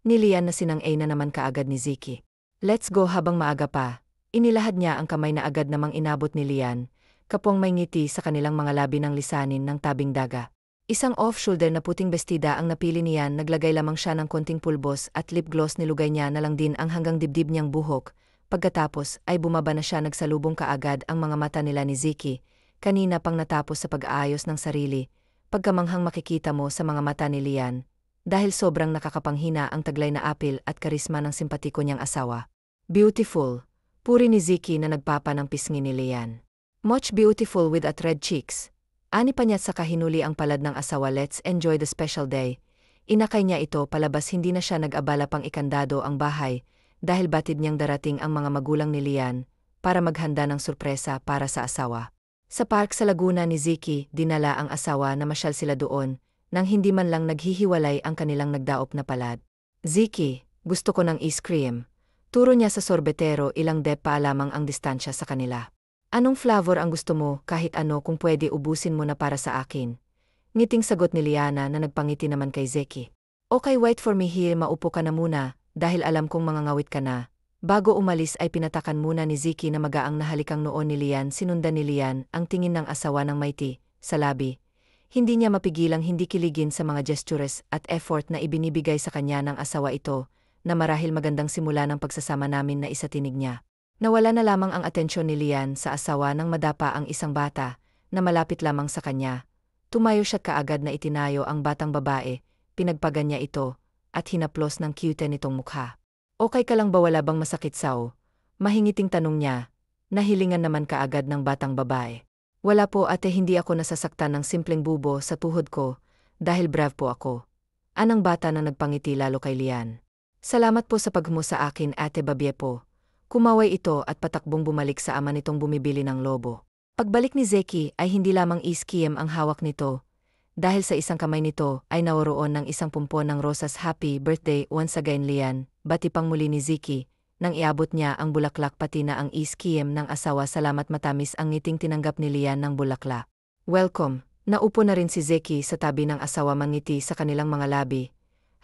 Ni Lian na sinang na naman kaagad ni Zeki. Let's go, habang maaga pa. Inilahad niya ang kamay na agad namang inabot ni Lian, kapwang may ngiti sa kanilang mga labi ng lisanin ng tabing daga. Isang off-shoulder na puting bestida ang napili niyan, naglagay lamang siya ng konting pulbos at lip gloss, nilugay niya na lang din ang hanggang dibdib niyang buhok. Pagkatapos ay bumaba na siya, nagsalubong kaagad ang mga mata nila ni Zeki, kanina pang natapos sa pag-aayos ng sarili, pagkamanghang makikita mo sa mga mata ni Lian, dahil sobrang nakakapanghina ang taglay na apil at karisma ng simpatiko niyang asawa. Beautiful, puri ni Zeki na nagpapa ng pisngi ni Lian. Much beautiful with at red cheeks. Ani pa niya, sa kahinuli ang palad ng asawa. Let's enjoy the special day. Inakay niya ito palabas, hindi na siya nag-abala pang ikandado ang bahay, dahil batid niyang darating ang mga magulang ni Lian, para maghanda ng sorpresa para sa asawa. Sa park sa Laguna ni Ziki, dinala ang asawa na masyal sila doon, nang hindi man lang naghihiwalay ang kanilang nagdaop na palad. Ziki, gusto ko ng ice cream. Turo niya sa sorbetero, ilang depa lamang ang distansya sa kanila. Anong flavor ang gusto mo, kahit ano, kung pwede ubusin mo na para sa akin? Ngiting sagot ni Liana na nagpangiti naman kay Zeki. Okay, wait for me here, maupo ka na muna, dahil alam kong mangangawit ka na. Bago umalis ay pinatakan muna ni Ziki na magaang nahalikang noon ni Lian. Sinundan ni Lian ang tingin ng asawa ng Mighty sa labi. Hindi niya mapigilang hindi kiligin sa mga gestures at effort na ibinibigay sa kanya ng asawa ito, na marahil magandang simula ng pagsasama namin na isatinig niya. Nawala na lamang ang atensyon ni Lian sa asawa nang madapa ang isang bata na malapit lamang sa kanya. Tumayo siya kaagad na itinayo ang batang babae, pinagpagan niya ito, at hinaplos ng cute nitong mukha. Okay ka lang ba, wala bang masakit sao? Mahingiting tanong niya. Nahilingan naman kaagad ng batang babae. Wala po ate, hindi ako nasasaktan ng simpleng bubo sa tuhod ko, dahil brave po ako. Anang bata na nagpangiti lalo kay Lian. Salamat po sa paghumo sa akin ate, babye po. Kumaway ito at patakbong bumalik sa ama nitong bumibili ng lobo. Pagbalik ni Zeki ay hindi lamang iskiem ang hawak nito, dahil sa isang kamay nito ay nawaroon ng isang pumpon ng rosas. Happy birthday once again Lian, bati pang muli ni Zeki, nang iabot niya ang bulaklak pati na ang iskiem ng asawa. Salamat, matamis ang ngiting tinanggap ni Lian ng bulaklak. Welcome, naupo na rin si Zeki sa tabi ng asawa, mangiti sa kanilang mga labi,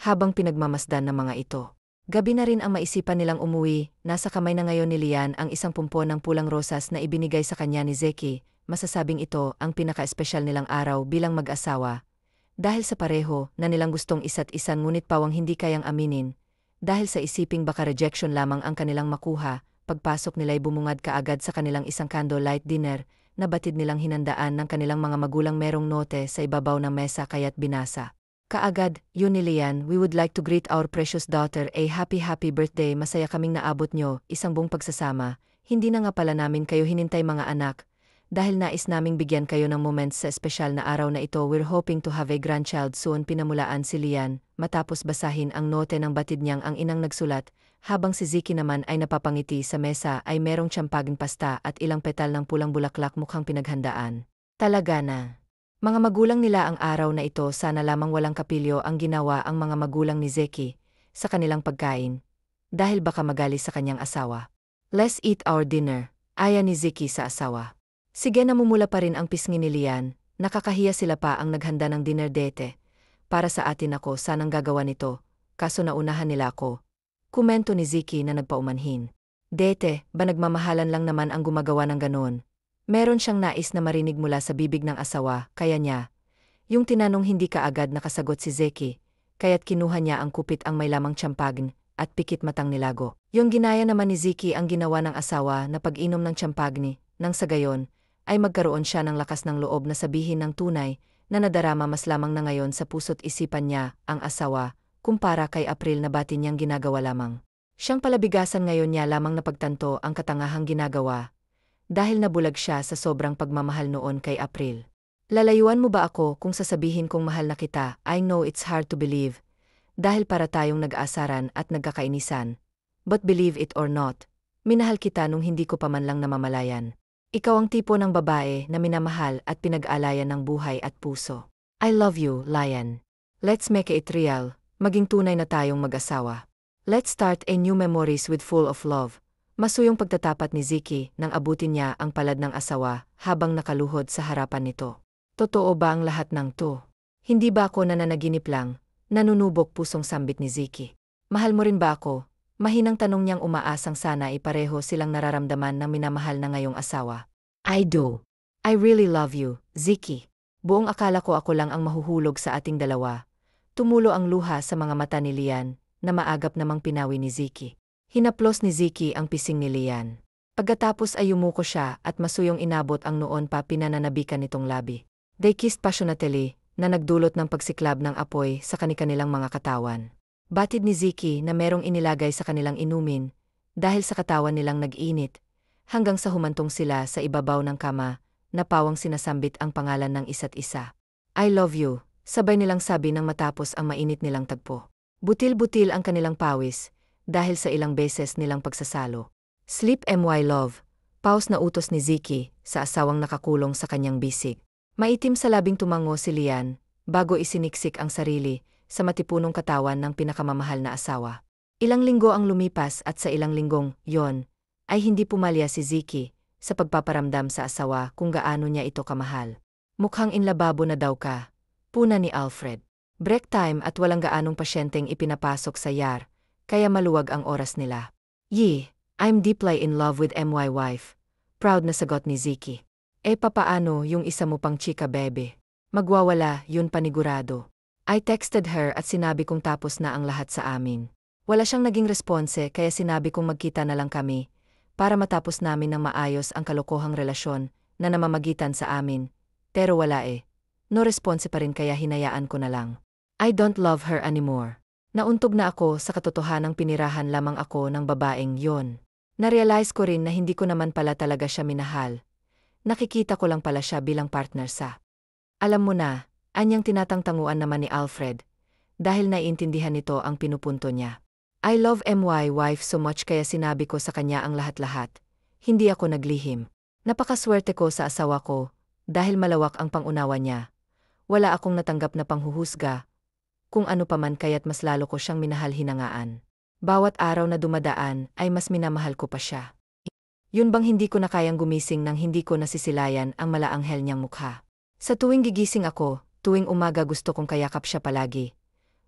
habang pinagmamasdan ng mga ito. Gabi na rin ang maisipan nilang umuwi, nasa kamay na ngayon ni Lian ang isang pumpon ng pulang rosas na ibinigay sa kanya ni Zeki. Masasabing ito ang pinaka-espesyal nilang araw bilang mag-asawa, dahil sa pareho na nilang gustong isa't isa, ngunit pawang hindi kayang aminin, dahil sa isiping baka rejection lamang ang kanilang makuha. Pagpasok nila'y bumungad kaagad sa kanilang isang candlelight dinner na batid nilang hinandaan ng kanilang mga magulang. Merong note sa ibabaw ng mesa kaya't binasa kaagad, yun ni Lian. We would like to greet our precious daughter a happy birthday. Masaya kaming naabot nyo, isang buong pagsasama. Hindi na nga pala namin kayo hinintay mga anak, dahil nais naming bigyan kayo ng moments sa espesyal na araw na ito. We're hoping to have a grandchild soon. Pinamulaan si Lian matapos basahin ang note ng batid niyang ang inang nagsulat, habang si Zeki naman ay napapangiti. Sa mesa ay merong tsampaging pasta at ilang petal ng pulang bulaklak, mukhang pinaghandaan. Talaga na. Mga magulang nila ang araw na ito. Sana lamang walang kapilyo ang ginawa ang mga magulang ni Zeki sa kanilang pagkain, dahil baka magalis sa kanyang asawa. Let's eat our dinner, aya ni Zeki sa asawa. Sige, namumula pa rin ang pisngi ni Lian. Nakakahiya, sila pa ang naghanda ng dinner date. Para sa atin, ako sanang gagawa nito, kaso naunahan nila ako. Komento ni Zeki na nagpaumanhin. Dete, ba nagmamahalan lang naman ang gumagawa ng ganon? Meron siyang nais na marinig mula sa bibig ng asawa, kaya niya. Yung tinanong, hindi kaagad nakasagot si Zeki, kaya't kinuha niya ang kupit ang may lamang tsampagn at pikit matang nilago. Yung ginaya naman ni Zeki ang ginawa ng asawa na pag-inom ng tsampagni, nang sa gayon ay magkaroon siya ng lakas ng loob na sabihin ng tunay na nadarama mas lamang na ngayon sa puso't isipan niya ang asawa, kumpara kay April na bati niyang ginagawa lamang. Siyang palabigasan ngayon niya lamang napagtanto ang katangahang ginagawa, dahil nabulag siya sa sobrang pagmamahal noon kay April. Lalayuan mo ba ako kung sasabihin kong mahal na kita? I know it's hard to believe, dahil para tayong nag-aasaran at nagkakainisan. But believe it or not, minahal kita nung hindi ko pa man lang namamalayan. Ikaw ang tipo ng babae na minamahal at pinag-alayan ng buhay at puso. I love you, Lian. Let's make it real, maging tunay na tayong mag-asawa. Let's start a new memories with full of love. Masuyong pagtatapat ni Zeki nang abutin niya ang palad ng asawa habang nakaluhod sa harapan nito. Totoo ba ang lahat ng to? Hindi ba ako nananaginip lang? Nanunubok pusong sambit ni Zeki. Mahal mo rin ba ako? Mahinang tanong niyang umaasang sana ipareho silang nararamdaman ng minamahal na ngayong asawa. I do. I really love you, Zeki. Buong akala ko ako lang ang mahuhulog sa ating dalawa. Tumulo ang luha sa mga mata ni Lian na maagap namang pinawi ni Zeki. Hinaplos ni Zeki ang pising ni Lian. Pagkatapos ay yumuko siya at masuyong inabot ang noon pa pinananabikan nitong labi. They kissed passionately, na nagdulot ng pagsiklab ng apoy sa kanilang mga katawan. Batid ni Zeki na merong inilagay sa kanilang inumin, dahil sa katawan nilang nag-init, hanggang sa humantong sila sa ibabaw ng kama, na pawang sinasambit ang pangalan ng isa't isa. I love you, sabay nilang sabi nang matapos ang mainit nilang tagpo. Butil-butil ang kanilang pawis, dahil sa ilang beses nilang pagsasalo. Sleep my love, Paus na utos ni Ziki sa asawang nakakulong sa kanyang bisig. Maitim sa labing tumango si Lian, bago isiniksik ang sarili sa matipunong katawan ng pinakamamahal na asawa. Ilang linggo ang lumipas at sa ilang linggong yon ay hindi pumalya si Ziki sa pagpaparamdam sa asawa kung gaano niya ito kamahal. Mukhang inlababo na daw ka, puna ni Alfred. Break time at walang gaanong pasyenteng ipinapasok sa yar, kaya maluwag ang oras nila. I'm deeply in love with my wife. Proud na sagot ni Ziki. Papaano yung isa mo pang chika bebe? Magwawala, yun panigurado. I texted her at sinabi kong tapos na ang lahat sa amin. Wala siyang naging response kaya sinabi kong magkita na lang kami para matapos namin ng maayos ang kalokohang relasyon na namamagitan sa amin. Pero wala No response pa rin kaya hinayaan ko na lang. I don't love her anymore. Nauntog na ako sa katotohanang pinirahan lamang ako ng babaeng yon. Narealize ko rin na hindi ko naman pala talaga siya minahal. Nakikita ko lang pala siya bilang partner sa. Alam mo na, anyang tinatangtanguan naman ni Alfred. Dahil naiintindihan nito ang pinupunto niya. I love my wife so much kaya sinabi ko sa kanya ang lahat-lahat. Hindi ako naglihim. Napakaswerte ko sa asawa ko, dahil malawak ang pangunawa niya. Wala akong natanggap na panghuhusga. Kung ano paman kaya't mas lalo ko siyang minahal hinangaan. Bawat araw na dumadaan ay mas minamahal ko pa siya. Yun bang hindi ko na kayang gumising nang hindi ko nasisilayan ang malaanghel niyang mukha. Sa tuwing gigising ako, tuwing umaga gusto kong kayakap siya palagi.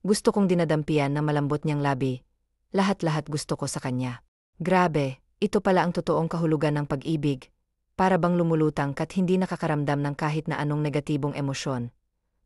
Gusto kong dinadampian ng malambot niyang labi. Lahat-lahat gusto ko sa kanya. Grabe, ito pala ang totoong kahulugan ng pag-ibig. Para bang lumulutang kat hindi nakakaramdam ng kahit na anong negatibong emosyon.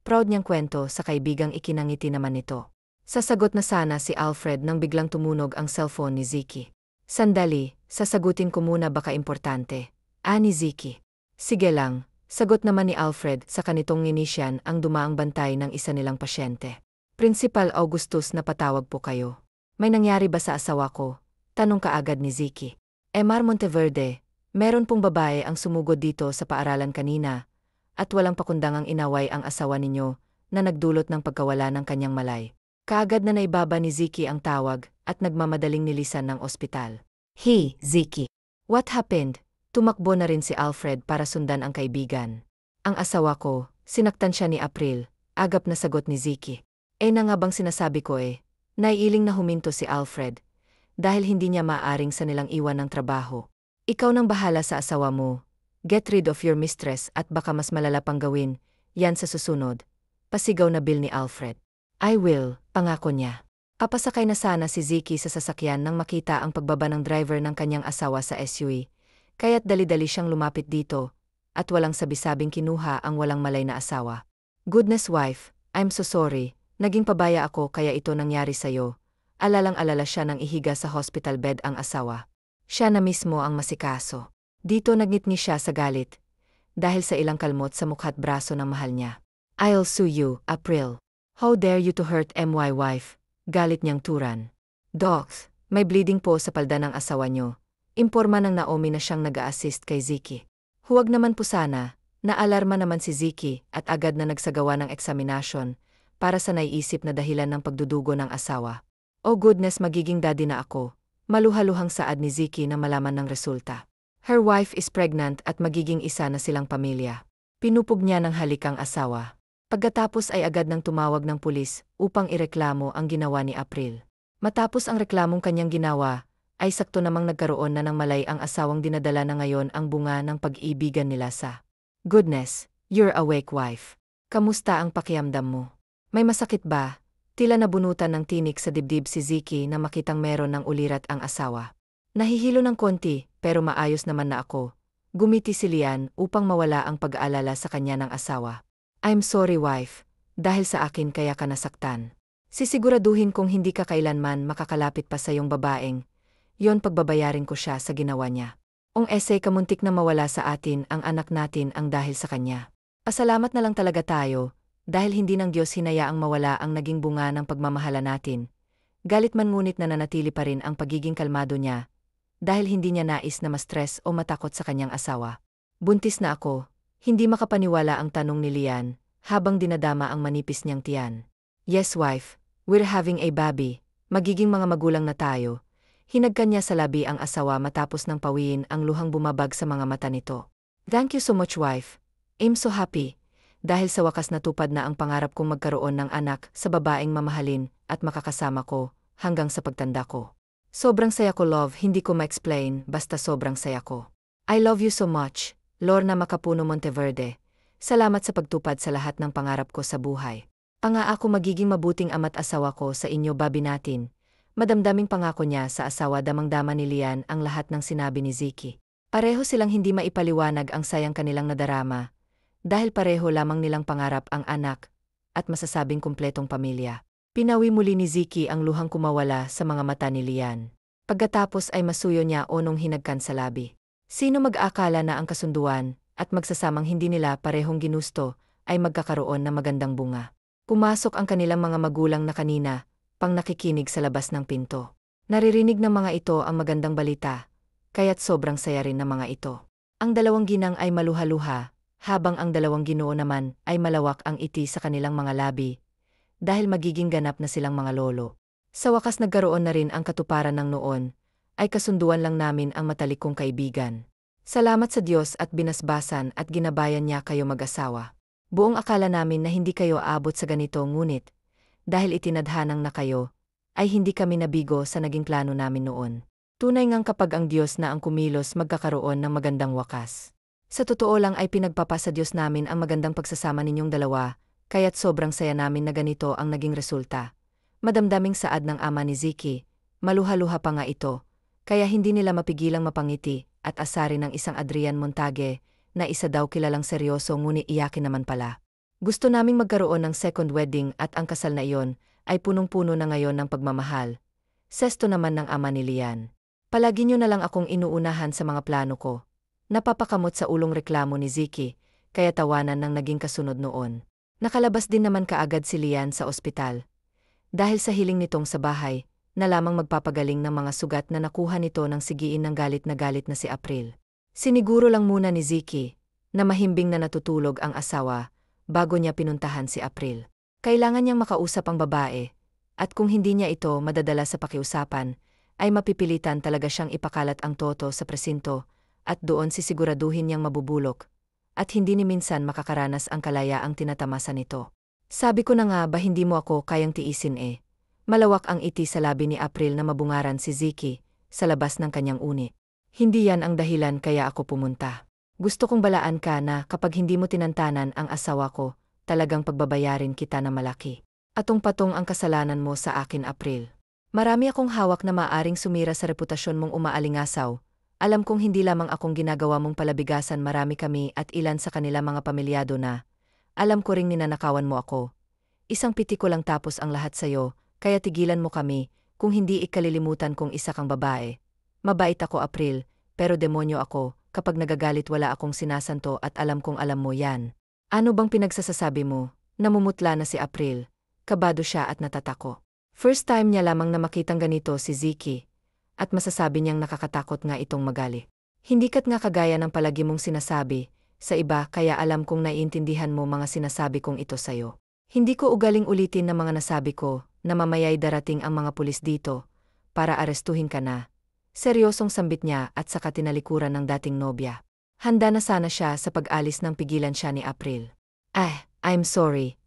Proud niyang kwento sa kaibigang ikinangiti naman nito. Sasagot na sana si Alfred nang biglang tumunog ang cellphone ni Ziki. Sandali, sasagutin ko muna baka importante. Ni Ziki. Sige lang, sagot naman ni Alfred sa kanitong nginisyan ang dumaang bantay ng isa nilang pasyente. Principal Augustus na patawag po kayo. May nangyari ba sa asawa ko? Tanong kaagad ni Ziki. Mar Monteverde, meron pong babae ang sumugod dito sa paaralan kanina, at walang pakundangang inaway ang asawa ninyo na nagdulot ng pagkawala ng kanyang malay. Kaagad na naibaba ni Ziki ang tawag at nagmamadaling nilisan ng ospital. Ziki. What happened? Tumakbo na rin si Alfred para sundan ang kaibigan. Ang asawa ko, sinaktan siya ni April, agap na sagot ni Ziki. Na nga bang sinasabi ko Naiiling na huminto si Alfred, dahil hindi niya maaring sa nilang iwan ng trabaho. Ikaw nang bahala sa asawa mo. Get rid of your mistress at baka mas malala pang gawin, yan sa susunod. Pasigaw na Bill ni Alfred. I will, pangako niya. Kapasakay na sana si Ziki sa sasakyan nang makita ang pagbaba ng driver ng kanyang asawa sa SUV, kaya't dali-dali siyang lumapit dito, at walang sabi-sabing kinuha ang walang malay na asawa. Goodness wife, I'm so sorry. Naging pabaya ako kaya ito nangyari sa'yo. Alalang-alala siya nang ihiga sa hospital bed ang asawa. Siya na mismo ang masikaso. Dito nagngitngi siya sa galit. Dahil sa ilang kalmot sa mukha't braso ng mahal niya. I'll sue you, April. How dare you to hurt my wife? Galit niyang turan. Docs, may bleeding po sa palda ng asawa niyo. Imporma ng Naomi na siyang nag-a-assist kay Ziki. Huwag naman po sana. Naalarma naman si Ziki at agad na nagsagawa ng eksaminasyon para sa naiisip na dahilan ng pagdudugo ng asawa. Oh goodness, magiging daddy na ako. Maluhaluhang saad ni Ziki na malaman ng resulta. Her wife is pregnant at magiging isa na silang pamilya. Pinupog niya ng halik ang asawa. Pagkatapos ay agad nang tumawag ng pulis upang ireklamo ang ginawa ni April. Matapos ang reklamong kanyang ginawa, ay sakto namang nagkaroon na ng malay ang asawang dinadala na ngayon ang bunga ng pag-ibigan nila sa. Goodness, you're awake wife. Kamusta ang pakiramdam mo? May masakit ba? Tila nabunutan ng tinik sa dibdib si Ziki na makitang meron ng ulirat ang asawa. Nahihilo ng konti, pero maayos naman na ako. Gumiti si Lian upang mawala ang pag-aalala sa kanya ng asawa. I'm sorry wife, dahil sa akin kaya ka nasaktan. Sisiguraduhin kong hindi ka kailanman makakalapit pa sa iyong babaeng. Yon pagbabayarin ko siya sa ginawa niya. Kamuntik na mawala sa atin ang anak natin ang dahil sa kanya. Pasalamat na lang talaga tayo. Dahil hindi ng Diyos hinayaang mawala ang naging bunga ng pagmamahala natin. Galit man ngunit nananatili pa rin ang pagiging kalmado niya, dahil hindi niya nais na ma-stress o matakot sa kanyang asawa. Buntis na ako, hindi makapaniwala ang tanong ni Lian, habang dinadama ang manipis niyang tiyan. Yes wife, we're having a baby, magiging mga magulang na tayo. Hinagkan niya sa labi ang asawa matapos ng pawiin ang luhang bumabag sa mga mata nito. Thank you so much wife. I'm so happy. Dahil sa wakas natupad na ang pangarap kong magkaroon ng anak sa babaeng mamahalin at makakasama ko hanggang sa pagtanda ko. Sobrang saya ko love, hindi ko ma-explain, basta sobrang saya ko. I love you so much, Lorna Macapuno Monteverde. Salamat sa pagtupad sa lahat ng pangarap ko sa buhay. Ako magiging mabuting ama't asawa ko sa inyo babi natin. Madamdaming pangako niya sa asawa, damang-dama ni Lian ang lahat ng sinabi ni Ziki. Pareho silang hindi maipaliwanag ang sayang kanilang nadarama. Dahil pareho lamang nilang pangarap ang anak at masasabing kumpletong pamilya. Pinawi muli ni Ziki ang luhang kumawala sa mga mata ni Lian. Pagkatapos ay masuyo niya nung hinagkan sa labi. Sino mag-akala na ang kasunduan at magsasamang hindi nila parehong ginusto ay magkakaroon ng magandang bunga. Pumasok ang kanilang mga magulang na kanina, pang nakikinig sa labas ng pinto. Naririnig ng mga ito ang magandang balita, kaya't sobrang saya rin ng mga ito. Ang dalawang ginang ay maluha-luha, habang ang dalawang ginoo naman ay malawak ang iti sa kanilang mga labi, dahil magiging ganap na silang mga lolo. Sa wakas nagkaroon na rin ang katuparan ng noon, ay kasunduan lang namin ang matalik kong kaibigan. Salamat sa Diyos at binasbasan at ginabayan niya kayo mag-asawa. Buong akala namin na hindi kayo aabot sa ganito, ngunit, dahil itinadhanang na kayo, ay hindi kami nabigo sa naging plano namin noon. Tunay ngang kapag ang Diyos na ang kumilos magkakaroon ng magandang wakas. Sa totoo lang ay pinagpapa sa Diyos namin ang magandang pagsasama ninyong dalawa, kaya't sobrang saya namin na ganito ang naging resulta. Madamdaming saad ng ama ni Ziki, maluha-luha pa nga ito, kaya hindi nila mapigilang mapangiti at asarin ng isang Adrian Montague na isa daw kilalang seryoso ngunit iyakin naman pala. Gusto naming magkaroon ng second wedding at ang kasal na iyon ay punong-puno na ngayon ng pagmamahal. Sesto naman ng ama ni Lian. Palagi niyo na lang akong inuunahan sa mga plano ko. Napapakamot sa ulong reklamo ni Ziki, kaya tawanan ng naging kasunod noon. Nakalabas din naman kaagad si Lian sa ospital. Dahil sa hiling nitong sa bahay, na lamang magpapagaling ng mga sugat na nakuha nito ng sigiin ng galit na si April. Siniguro lang muna ni Ziki, na mahimbing na natutulog ang asawa, bago niya pinuntahan si April. Kailangan niyang makausap ang babae, at kung hindi niya ito madadala sa pakiusapan, ay mapipilitan talaga siyang ipakalat ang toto sa presinto, at doon sisiguraduhin niyang mabubulok, at hindi ni minsan makakaranas ang kalayaang tinatamasan nito. Sabi ko na nga ba hindi mo ako kayang tiisin eh. Malawak ang iti sa labi ni April na mabungaran si Ziki, sa labas ng kanyang uni. Hindi yan ang dahilan kaya ako pumunta. Gusto kong balaan ka na kapag hindi mo tinantanan ang asawa ko, talagang pagbabayarin kita na malaki. Atong-patong ang kasalanan mo sa akin, April. Marami akong hawak na maaring sumira sa reputasyon mong umaalingasaw. Alam kong hindi lamang akong ginagawa mong palabigasan, marami kami at ilan sa kanila mga pamilyado na. Alam ko ring ninanakawan mo ako. Isang piti ko lang tapos ang lahat sayo, kaya tigilan mo kami, kung hindi ikalilimutan kong isa kang babae. Mabait ako, April, pero demonyo ako, kapag nagagalit wala akong sinasanto at alam kong alam mo yan. Ano bang pinagsasasabi mo? Namumutla na si April. Kabado siya at natatako. First time niya lamang na makitang ganito si Ziki, at masasabi niyang nakakatakot nga itong magali. Hindi kat nga kagaya ng palagi mong sinasabi, sa iba kaya alam kong naiintindihan mo mga sinasabi kong ito sayo. Hindi ko ugaling ulitin na mga nasabi ko, na mamaya'y darating ang mga pulis dito, para arestuhin ka na. Seryosong sambit niya at saka tinalikuran ng dating nobya. Handa na sana siya sa pag-alis nang pigilan siya ni April. I'm sorry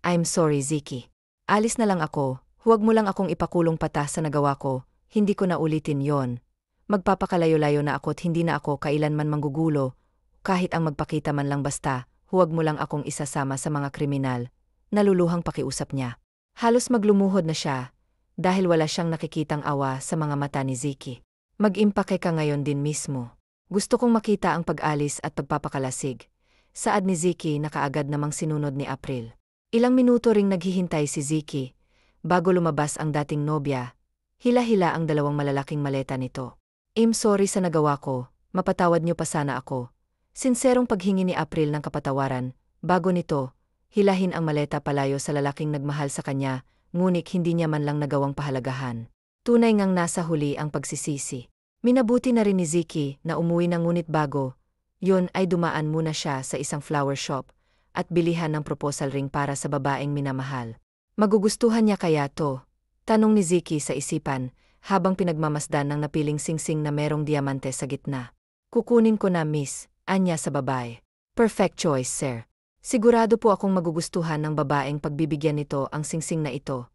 Ziki. Alis na lang ako, huwag mo lang akong ipakulong pata sa nagawa ko, hindi ko na ulitin yon. Magpapakalayo-layo na ako at hindi na ako kailanman manggugulo, kahit ang magpakita man lang basta, huwag mo lang akong isasama sa mga kriminal. Naluluhang pakiusap niya. Halos maglumuhod na siya, dahil wala siyang nakikitang awa sa mga mata ni Ziki. Mag-impake ka ngayon din mismo. Gusto kong makita ang pag-alis at pagpapakalasig. Saad ni Ziki na kaagad namang sinunod ni April. Ilang minuto ring naghihintay si Ziki, bago lumabas ang dating nobya. Hila-hila ang dalawang malalaking maleta nito. I'm sorry sa nagawa ko, mapatawad niyo pa sana ako. Sinserong paghingi ni April ng kapatawaran, bago nito, hilahin ang maleta palayo sa lalaking nagmahal sa kanya, ngunit hindi niya man lang nagawang pahalagahan. Tunay ngang nasa huli ang pagsisisi. Minabuti na rin ni Ziki na umuwi na ngunit bago, yun ay dumaan muna siya sa isang flower shop at bilihan ng proposal ring para sa babaeng minamahal. Magugustuhan niya kaya to? Tanong ni Ziki sa isipan, habang pinagmamasdan ng napiling singsing na merong diamante sa gitna. Kukunin ko na, miss, anya sa babae. Perfect choice, sir. Sigurado po akong magugustuhan ng babaeng pagbibigyan nito ang singsing na ito.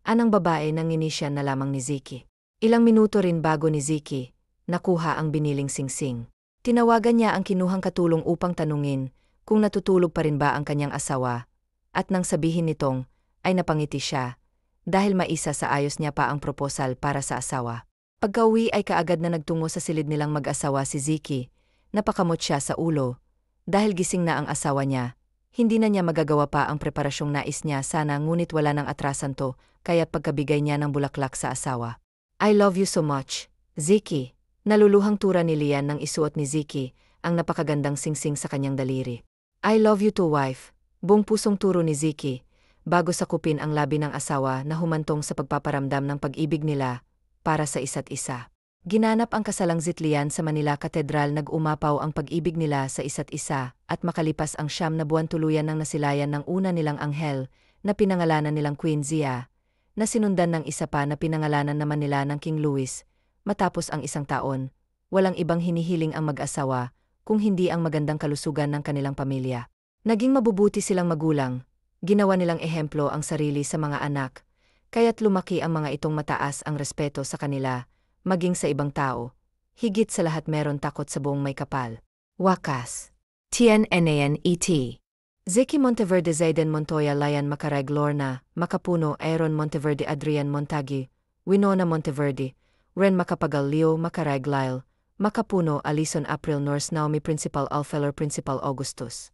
Anang babae nang inisya na lamang ni Ziki. Ilang minuto rin bago ni Ziki, nakuha ang biniling singsing. Tinawagan niya ang kinuhang katulong upang tanungin kung natutulog pa rin ba ang kanyang asawa, at nang sabihin nitong, ay napangiti siya, dahil maisa sa ayos niya pa ang proposal para sa asawa. Pagka-uwi ay kaagad na nagtungo sa silid nilang mag-asawa si Ziki, napakamot siya sa ulo, dahil gising na ang asawa niya. Hindi na niya magagawa pa ang preparasyong nais niya sana ngunit wala nang atrasan to, kaya't pagkabigay niya ng bulaklak sa asawa. I love you so much, Ziki. Naluluhang tura ni Lian nang isuot ni Ziki ang napakagandang singsing sa kanyang daliri. I love you too, wife. Buong pusong turo ni Ziki, bago sakupin ang labi ng asawa na humantong sa pagpaparamdam ng pag-ibig nila para sa isa't isa. Ginanap ang kasalang Zitlian sa Manila Katedral, nag-umapaw ang pag-ibig nila sa isa't isa at makalipas ang 9 na buwan tuluyan ng nasilayan ng una nilang anghel na pinangalanan nilang Queen Zia, na sinundan ng isa pa na pinangalanan naman nila ng King Louis. Matapos ang 1 taon, walang ibang hinihiling ang mag-asawa kung hindi ang magandang kalusugan ng kanilang pamilya. Naging mabubuti silang magulang, ginawa nilang ehemplo ang sarili sa mga anak, kaya't lumaki ang mga itong mataas ang respeto sa kanila, maging sa ibang tao. Higit sa lahat meron takot sa buong may kapal. Wakas. TNNANET. Zeki Monteverde, Zayden Montoya, Lian Macarag, Lorna Makapuno, Aaron Monteverde, Adrian Montague, Winona Monteverde, Ren Macapagal, Leo Macarag, Lyle Makapuno, Alison April, Norse Naomi, Principal Alfelor, Principal Augustus.